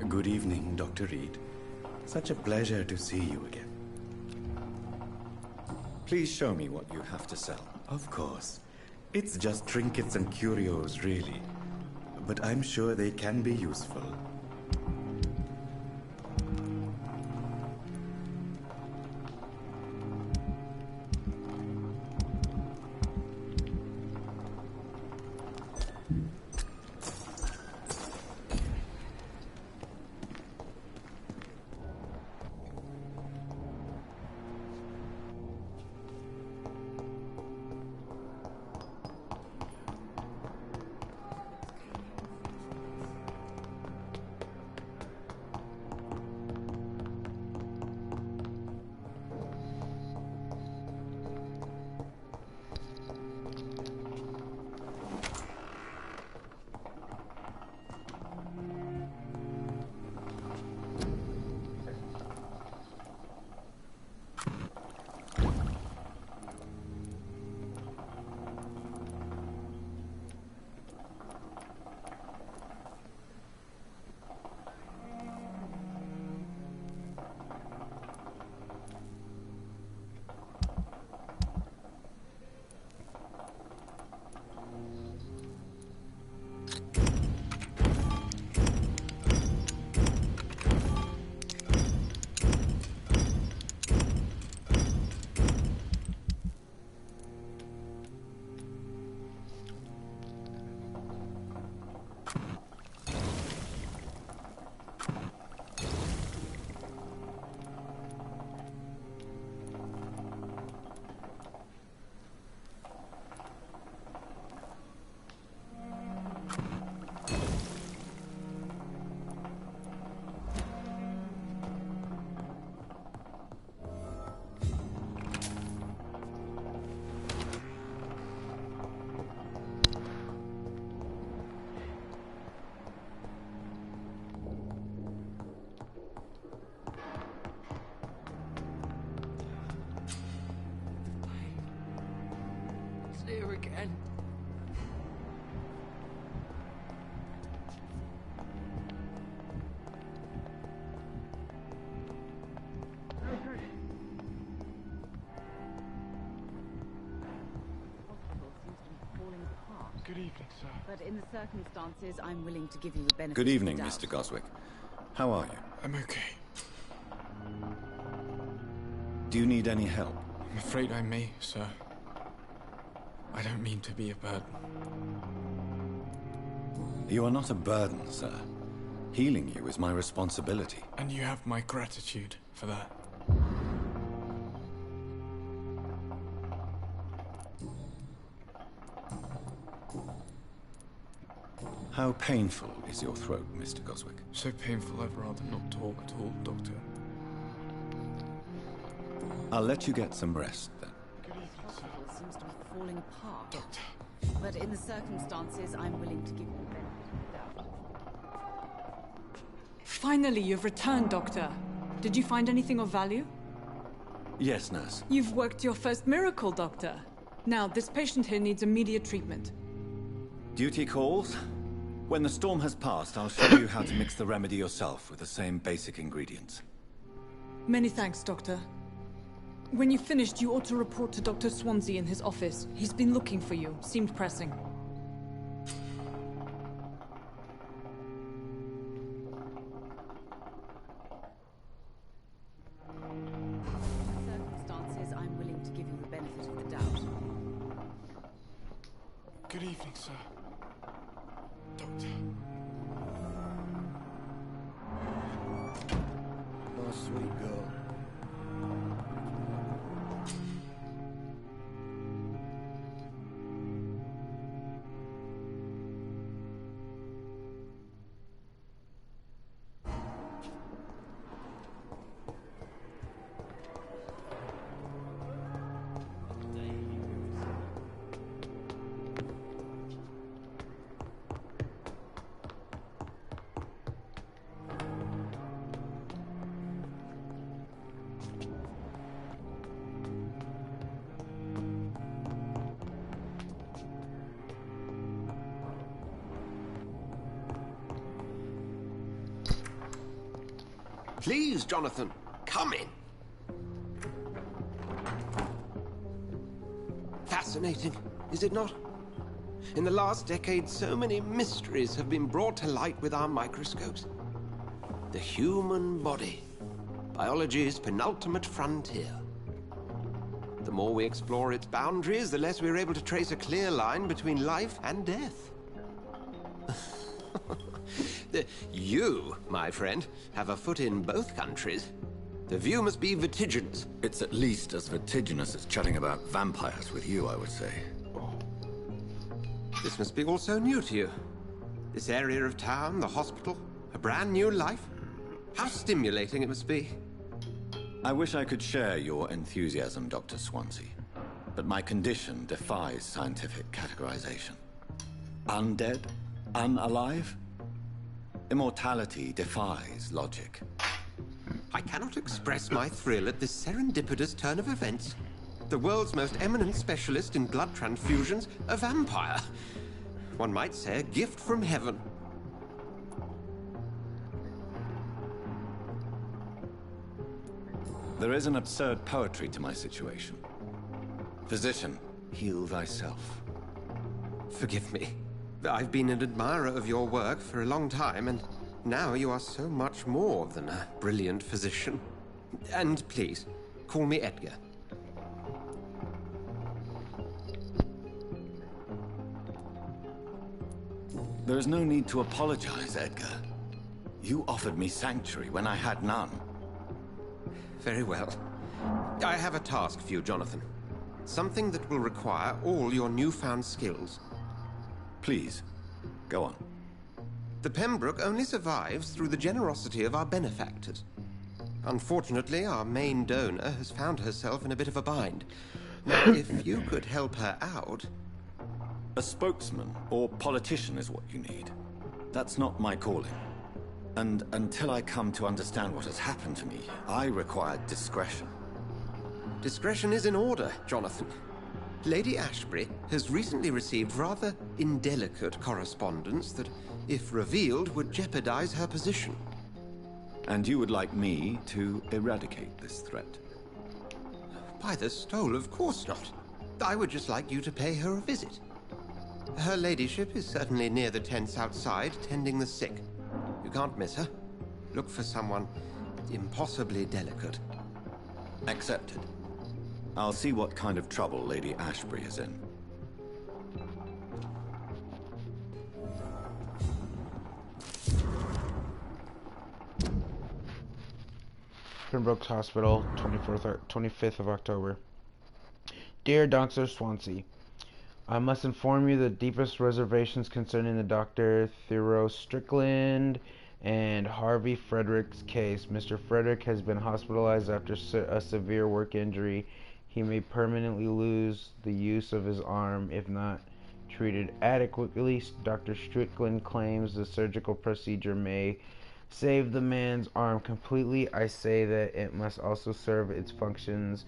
Good evening, Dr. Reed. Such a pleasure to see you again. Please show me what you have to sell. Of course. It's just trinkets and curios, really. But I'm sure they can be useful. Here again. Good evening, sir. But in the circumstances, I'm willing to give you the benefit Good evening, of the doubt. Mr. Goswick. How are you? I'm okay. Do you need any help? I'm afraid I may, sir. I don't mean to be a burden. You are not a burden, sir. Healing you is my responsibility. And you have my gratitude for that. How painful is your throat, Mr. Goswick? So painful I'd rather not talk at all, Doctor. I'll let you get some rest, then. The hospital seems to be falling apart. Doctor. But in the circumstances, I'm willing to give you the benefit of the doubt. Finally, you've returned, Doctor. Did you find anything of value? Yes, nurse. You've worked your first miracle, Doctor. Now, this patient here needs immediate treatment. Duty calls? When the storm has passed, I'll show you how to mix the remedy yourself with the same basic ingredients. Many thanks, Doctor. When you've finished, you ought to report to Dr. Swansea in his office. He's been looking for you. Seemed pressing. Circumstances, I'm willing to give you the benefit of the doubt. Good evening, sir. Doctor. Oh, sweet girl. Please, Jonathan, come in. Fascinating, is it not? In the last decade, so many mysteries have been brought to light with our microscopes. The human body, biology's penultimate frontier. The more we explore its boundaries, the less we're able to trace a clear line between life and death. You, my friend, have a foot in both countries. The view must be vertiginous. It's at least as vertiginous as chatting about vampires with you, I would say. This must be all so new to you. This area of town, the hospital, a brand new life. How stimulating it must be. I wish I could share your enthusiasm, Dr. Swansea. But my condition defies scientific categorization. Undead? Unalive? Immortality defies logic. I cannot express my thrill at this serendipitous turn of events. The world's most eminent specialist in blood transfusions, a vampire. One might say a gift from heaven. There is an absurd poetry to my situation. Physician, heal thyself. Forgive me. I've been an admirer of your work for a long time, and now you are so much more than a brilliant physician. And please, call me Edgar. There is no need to apologize, Edgar. You offered me sanctuary when I had none. Very well. I have a task for you, Jonathan. Something that will require all your newfound skills. Please, go on. The Pembroke only survives through the generosity of our benefactors. Unfortunately, our main donor has found herself in a bit of a bind. Now, if you could help her out... A spokesman or politician is what you need. That's not my calling. And until I come to understand what has happened to me, I require discretion. Discretion is in order, Jonathan. Lady Ashbury has recently received rather indelicate correspondence that, if revealed, would jeopardize her position. And you would like me to eradicate this threat? By the stole, of course not. I would just like you to pay her a visit. Her ladyship is certainly near the tents outside, tending the sick. You can't miss her. Look for someone impossibly delicate. Accepted. I'll see what kind of trouble Lady Ashbury is in. Pembroke Hospital, 25th of October. Dear Dr. Swansea, I must inform you the deepest reservations concerning the Dr. Theo Strickland and Harvey Frederick's case. Mr. Frederick has been hospitalized after a severe work injury. He may permanently lose the use of his arm if not treated adequately. Dr. Strickland claims the surgical procedure may save the man's arm completely. I say that it must also serve its functions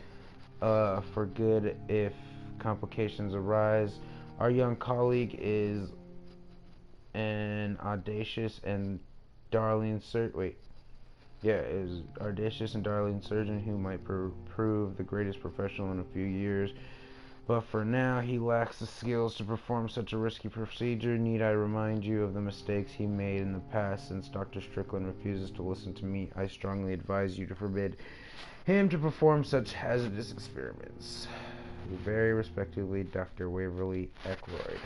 for good if complications arise. Our young colleague is an audacious and darling is audacious and darling surgeon who might prove the greatest professional in a few years. But for now, he lacks the skills to perform such a risky procedure. Need I remind you of the mistakes he made in the past? Since Dr. Strickland refuses to listen to me, I strongly advise you to forbid him to perform such hazardous experiments. Very respectfully, Dr. Waverly Eckroyd.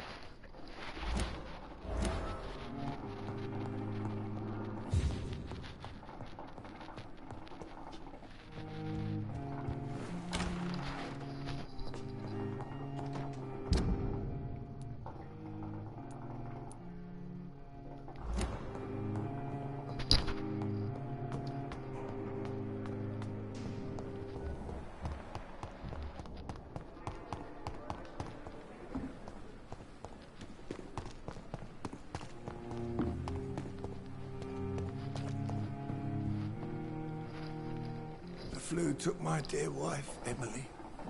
The flu took my dear wife, Emily.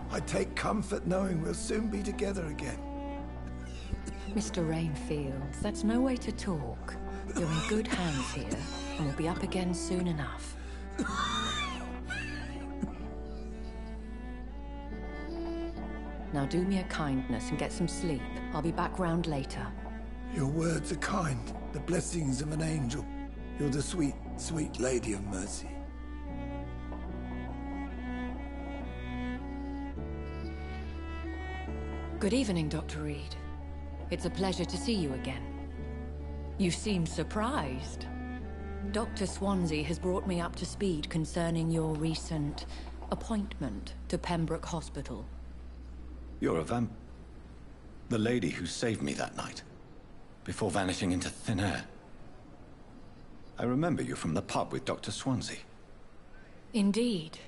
I take comfort knowing we'll soon be together again. Mr. Rainfield, that's no way to talk. You're in good hands here, and we'll be up again soon enough. Now do me a kindness and get some sleep. I'll be back round later. Your words are kind, the blessings of an angel. You're the sweet, sweet Lady of Mercy. Good evening, Dr. Reed. It's a pleasure to see you again. You seem surprised. Dr. Swansea has brought me up to speed concerning your recent appointment to Pembroke Hospital. You're a the lady who saved me that night, before vanishing into thin air. I remember you from the pub with Dr. Swansea. Indeed.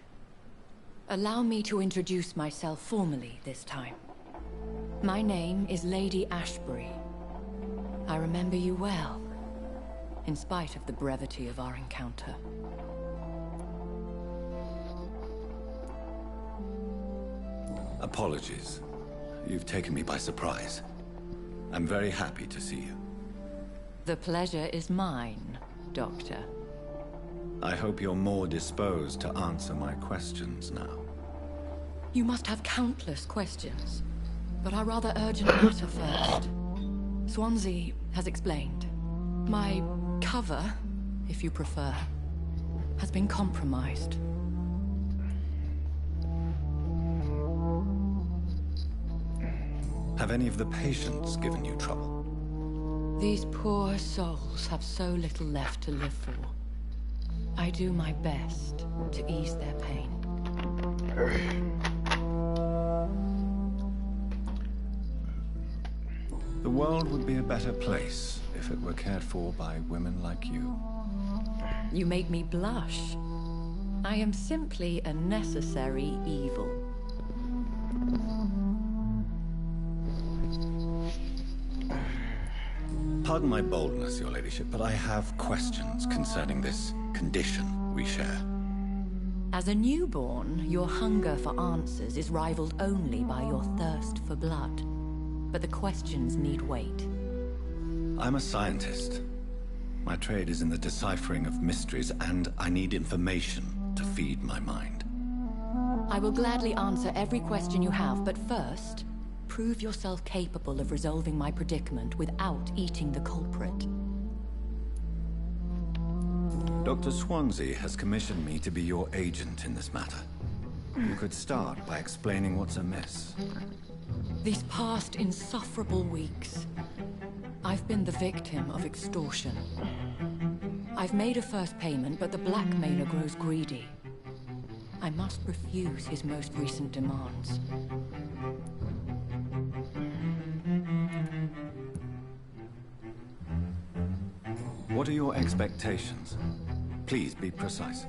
Allow me to introduce myself formally this time. My name is Lady Ashbury. I remember you well, in spite of the brevity of our encounter. Apologies. You've taken me by surprise. I'm very happy to see you. The pleasure is mine, Doctor. I hope you're more disposed to answer my questions now. You must have countless questions, but our rather urgent matter first. Swansea has explained. My cover, if you prefer, has been compromised. Have any of the patients given you trouble? These poor souls have so little left to live for. I do my best to ease their pain. The world would be a better place if it were cared for by women like you. You make me blush. I am simply a necessary evil. Pardon my boldness, Your Ladyship, but I have questions concerning this condition we share. As a newborn, your hunger for answers is rivaled only by your thirst for blood. But the questions need wait. I'm a scientist. My trade is in the deciphering of mysteries, and I need information to feed my mind. I will gladly answer every question you have, but first, prove yourself capable of resolving my predicament without eating the culprit. Dr. Swansea has commissioned me to be your agent in this matter. You could start by explaining what's amiss. These past insufferable weeks, I've been the victim of extortion. I've made a first payment, but the blackmailer grows greedy. I must refuse his most recent demands. What are your expectations? Please be precise.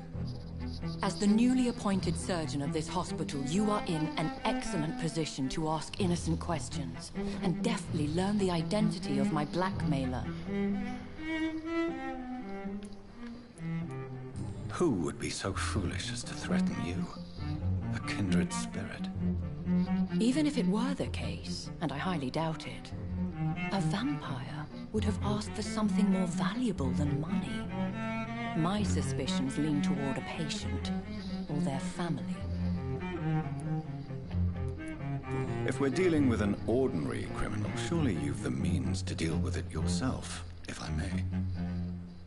As the newly appointed surgeon of this hospital, you are in an excellent position to ask innocent questions and deftly learn the identity of my blackmailer. Who would be so foolish as to threaten you? A kindred spirit. Even if it were the case, and I highly doubt it, a vampire would have asked for something more valuable than money. My suspicions lean toward a patient or their family. If we're dealing with an ordinary criminal, surely you've the means to deal with it yourself, if I may.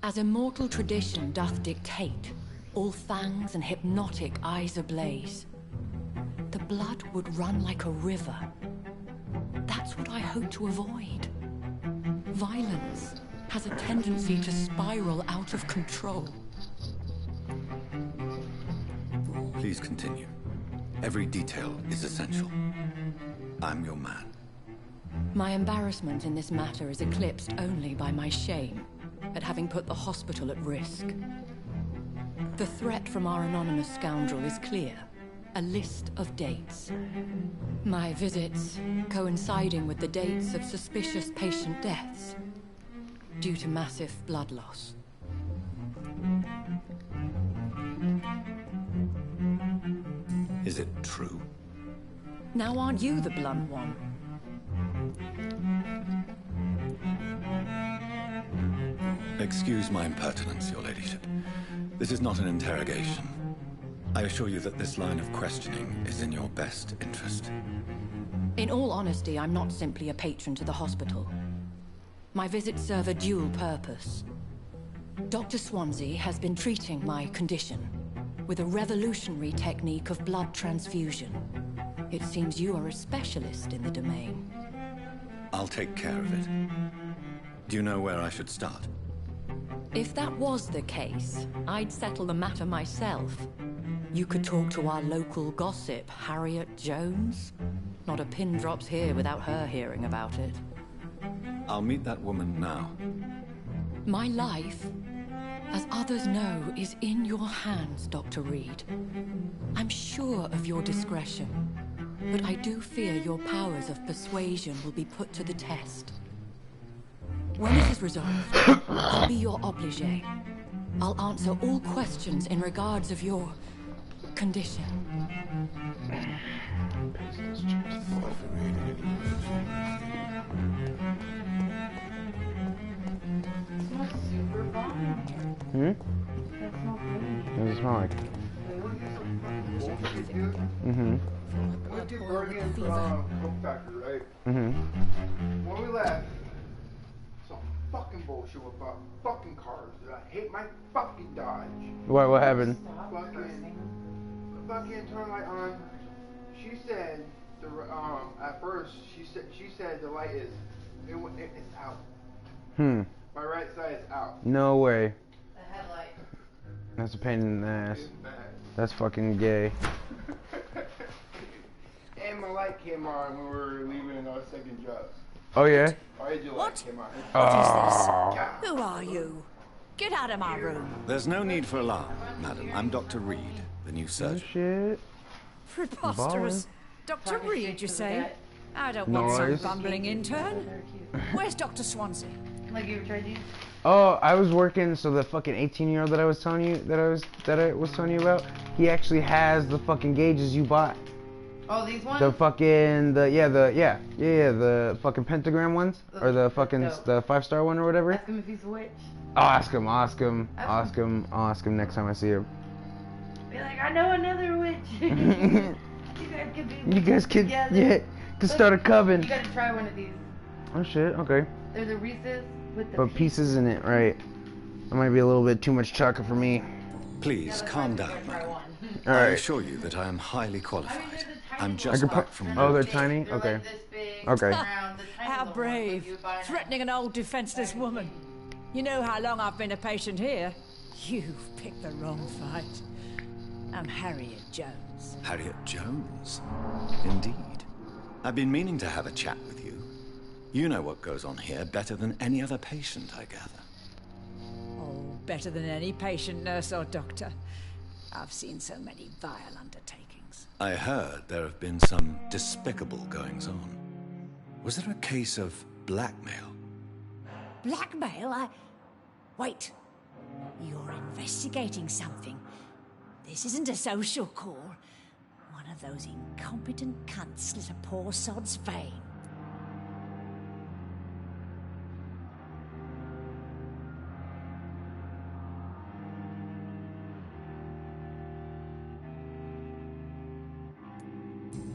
As immortal tradition doth dictate, all fangs and hypnotic eyes ablaze, the blood would run like a river. That's what I hope to avoid. Violence has a tendency to spiral out of control. Please continue. Every detail is essential. I'm your man. My embarrassment in this matter is eclipsed only by my shame at having put the hospital at risk. The threat from our anonymous scoundrel is clear. A list of dates. My visits coinciding with the dates of suspicious patient deaths due to massive blood loss. Is it true? Now aren't you the blunt one? Excuse my impertinence, your ladyship. This is not an interrogation. I assure you that this line of questioning is in your best interest. In all honesty, I'm not simply a patron to the hospital. My visits serve a dual purpose. Dr. Swansea has been treating my condition with a revolutionary technique of blood transfusion. It seems you are a specialist in the domain. I'll take care of it. Do you know where I should start? If that was the case, I'd settle the matter myself. You could talk to our local gossip, Harriet Jones. Not a pin drops here without her hearing about it. I'll meet that woman now. My life, as others know, is in your hands, Dr. Reed. I'm sure of your discretion, but I do fear your powers of persuasion will be put to the test. When it is resolved, I'll be your obligé. I'll answer all questions in regards of your condition. Hmm? What does it smell like? Mm-hmm. We did Guardian from Coke Factory, right? Mm-hmm. When we left, some fucking bullshit about fucking cars. Dude. I hate my fucking Dodge. What happened? Fucking turn light on. She said the at first she said the light is it's out. My right side is out. No way. The headlight. That's a pain in the ass. That's fucking gay. And my light came on when we were leaving our second job. Oh yeah? Our engine light came on. What is this? Who are you? Get out of my room. There's no need for alarm, madam. I'm Dr. Reed, the new surgeon. Shit. Preposterous. Dr. Reed, you say? I don't want some bumbling intern. Where's Dr. Swansea? Like you tried to. Oh, I was working. So the fucking 18-year-old that I was telling you that I was telling you about, he actually has the fucking gauges you bought. Oh, these ones. The fucking the fucking pentagram ones or the fucking the 5-star one or whatever. Ask him if he's a witch. Oh, ask him. I'll ask him next time I see him. Be like, I know another witch. You guys could start a coven. You gotta try one of these. Oh shit. Okay. They're the Reese's with the But pieces in it, right? That might be a little bit too much chocolate for me. Please calm down, madam. I Alright. assure you that I am highly qualified. I'm just back from Oh, they're work. tiny? Okay. Okay. How brave. Threatening an old defenseless woman. You know how long I've been a patient here? You've picked the wrong fight. I'm Harriet Jones. Harriet Jones? Indeed. I've been meaning to have a chat with you. You know what goes on here better than any other patient, I gather. Oh, better than any patient, nurse or doctor. I've seen so many vile undertakings. I heard there have been some despicable goings-on. Was there a case of blackmail? Blackmail? Wait. You're investigating something. This isn't a social call. One of those incompetent cunts slit a poor sod's vein.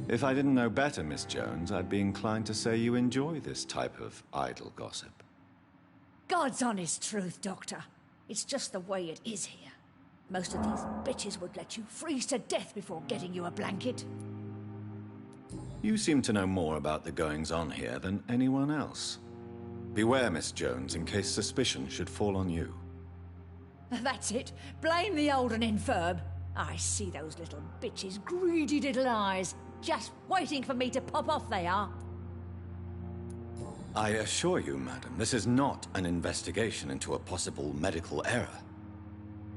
If I didn't know better, Miss Jones, I'd be inclined to say you enjoy this type of idle gossip. God's honest truth, Doctor. It's just the way it is here. Most of these bitches would let you freeze to death before getting you a blanket. You seem to know more about the goings-on here than anyone else. Beware, Miss Jones, in case suspicion should fall on you. That's it. Blame the old and infirm. I see those little bitches' greedy little eyes. Just waiting for me to pop off they are. I assure you, madam, this is not an investigation into a possible medical error.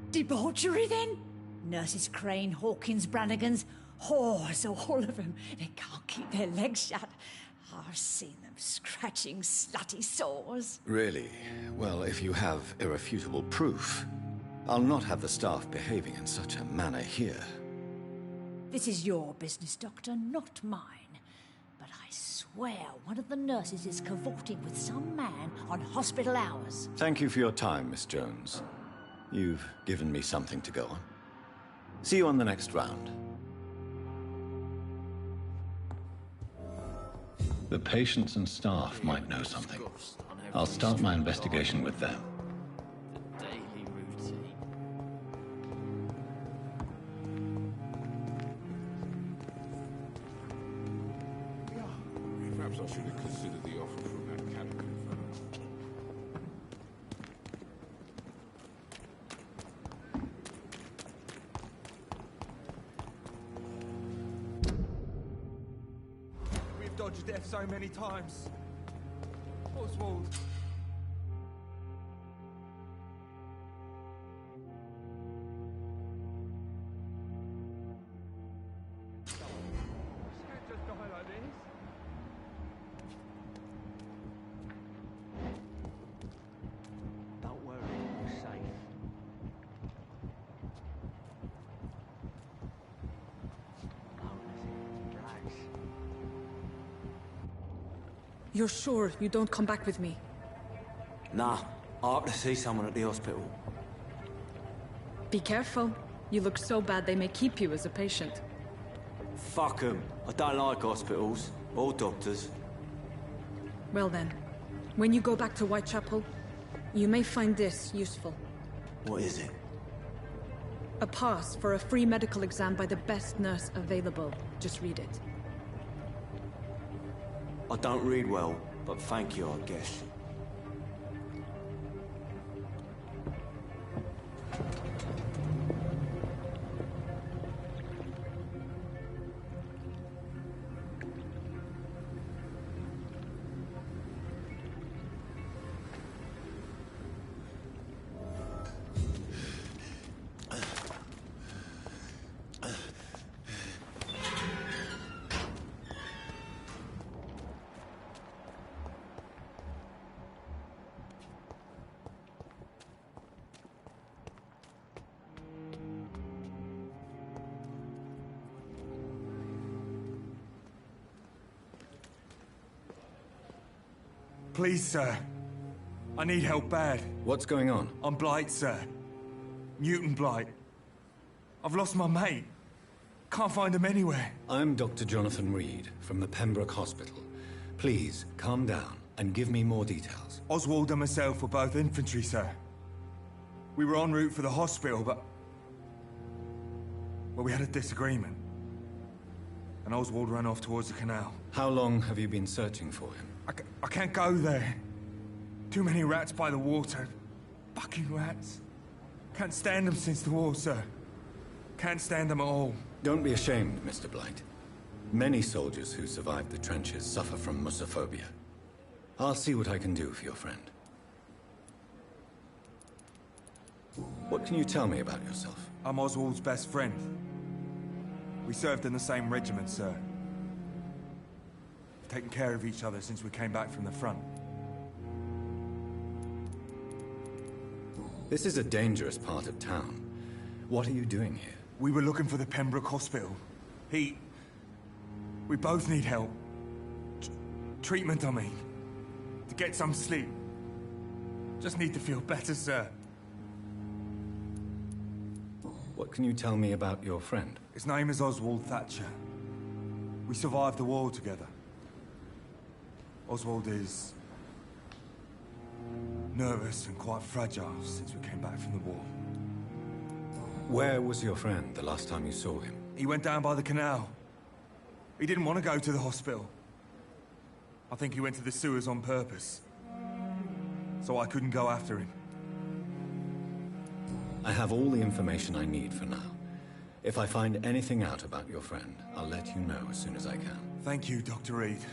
Debauchery, then? Nurses Crane, Hawkins, Brannigans, whores, all of them. They can't keep their legs shut. I've seen them scratching slutty sores. Really? Well, if you have irrefutable proof, I'll not have the staff behaving in such a manner here. This is your business, Doctor, not mine. But I swear one of the nurses is cavorting with some man on hospital hours. Thank you for your time, Miss Jones. You've given me something to go on. See you on the next round. The patients and staff might know something. I'll start my investigation with them. Daily routine. Perhaps I should have considered the offer from that cabin. We've dodged death so many times. Oswald. Can't just die like this. Don't worry, we're safe. You're sure you don't come back with me? Nah, I have to see someone at the hospital. Be careful. You look so bad they may keep you as a patient. Fuck 'em. I don't like hospitals or doctors. Well then, when you go back to Whitechapel, you may find this useful. What is it? A pass for a free medical exam by the best nurse available. Just read it. I don't read well, but thank you, I guess. Please, sir. I need help bad. What's going on? I'm Blight, sir. Mutant Blight. I've lost my mate. Can't find him anywhere. I'm Dr. Jonathan Reed from the Pembroke Hospital. Please, calm down and give me more details. Oswald and myself were both infantry, sir. We were en route for the hospital, but... well, we had a disagreement. And Oswald ran off towards the canal. How long have you been searching for him? I can't go there. Too many rats by the water. Fucking rats. Can't stand them since the war, sir. Can't stand them at all. Don't be ashamed, Mr. Blight. Many soldiers who survived the trenches suffer from musophobia. I'll see what I can do for your friend. What can you tell me about yourself? I'm Oswald's best friend. We served in the same regiment, sir. We've taken care of each other since we came back from the front. This is a dangerous part of town. What are you doing here? We were looking for the Pembroke Hospital. We both need help. Treatment, I mean. To get some sleep. Just need to feel better, sir. What can you tell me about your friend? His name is Oswald Thatcher. We survived the war together. Oswald is nervous and quite fragile since we came back from the war. Where was your friend the last time you saw him? He went down by the canal. He didn't want to go to the hospital. I think he went to the sewers on purpose. So I couldn't go after him. I have all the information I need for now. If I find anything out about your friend, I'll let you know as soon as I can. Thank you, Dr. Reed.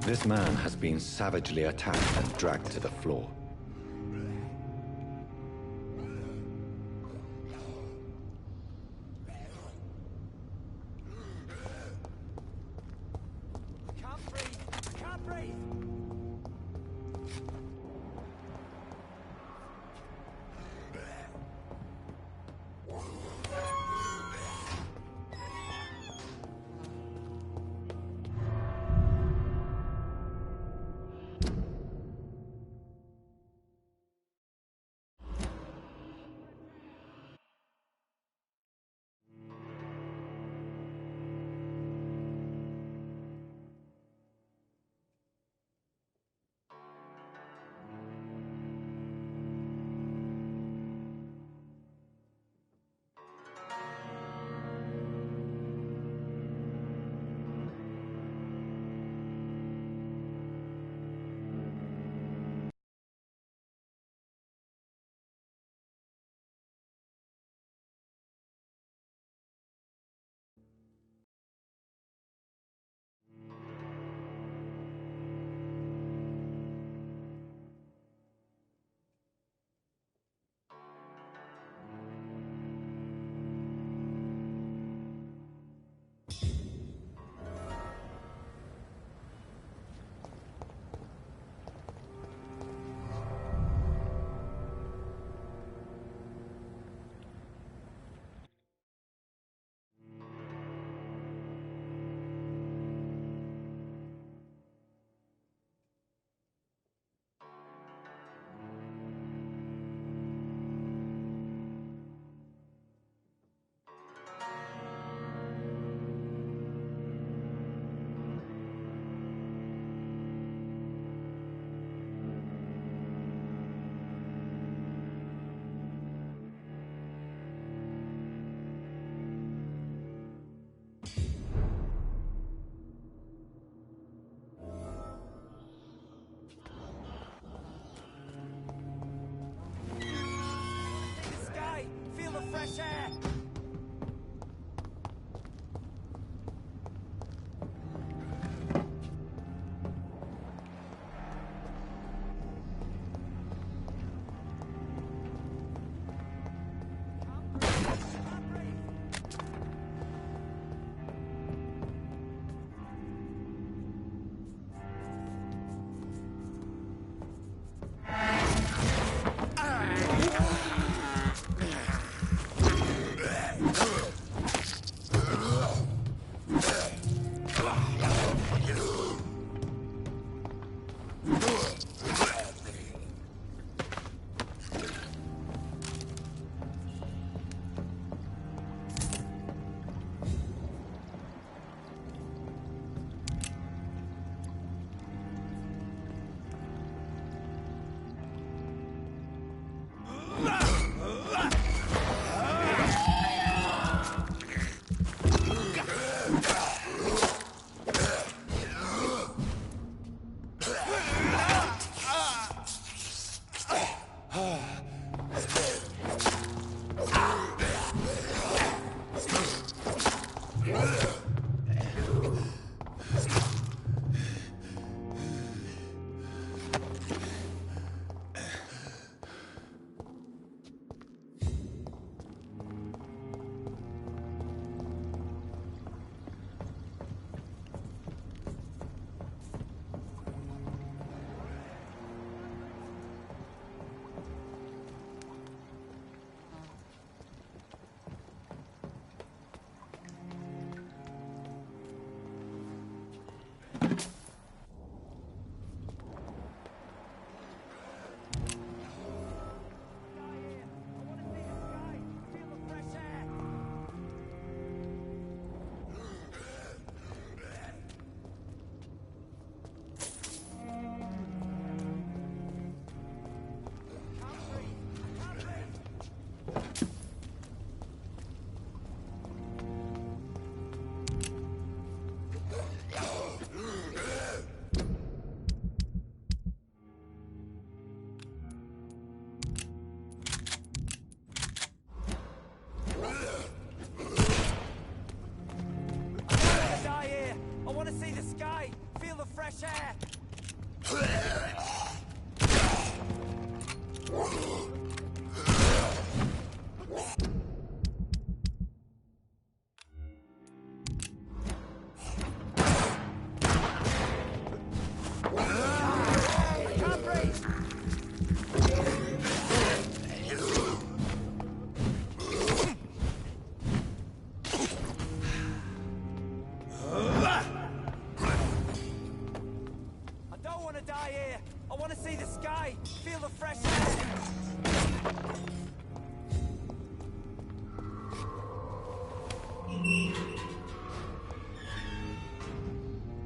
This man has been savagely attacked and dragged to the floor. fresh air!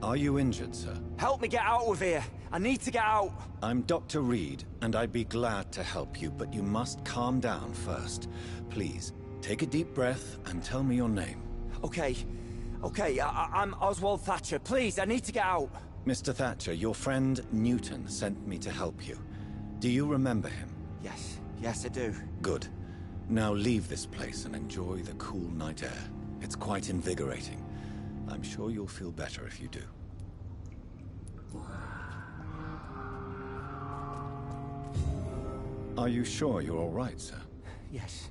Are you injured, sir? Help me get out of here. I need to get out. I'm Dr. Reed, and I'd be glad to help you, but you must calm down first. Please, take a deep breath and tell me your name. Okay. I'm Oswald Thatcher. Please, I need to get out. Mr. Thatcher, your friend Newton sent me to help you. Do you remember him? Yes, I do. Good. Now leave this place and enjoy the cool night air. It's quite invigorating. I'm sure you'll feel better if you do. Are you sure you're all right, sir? Yes.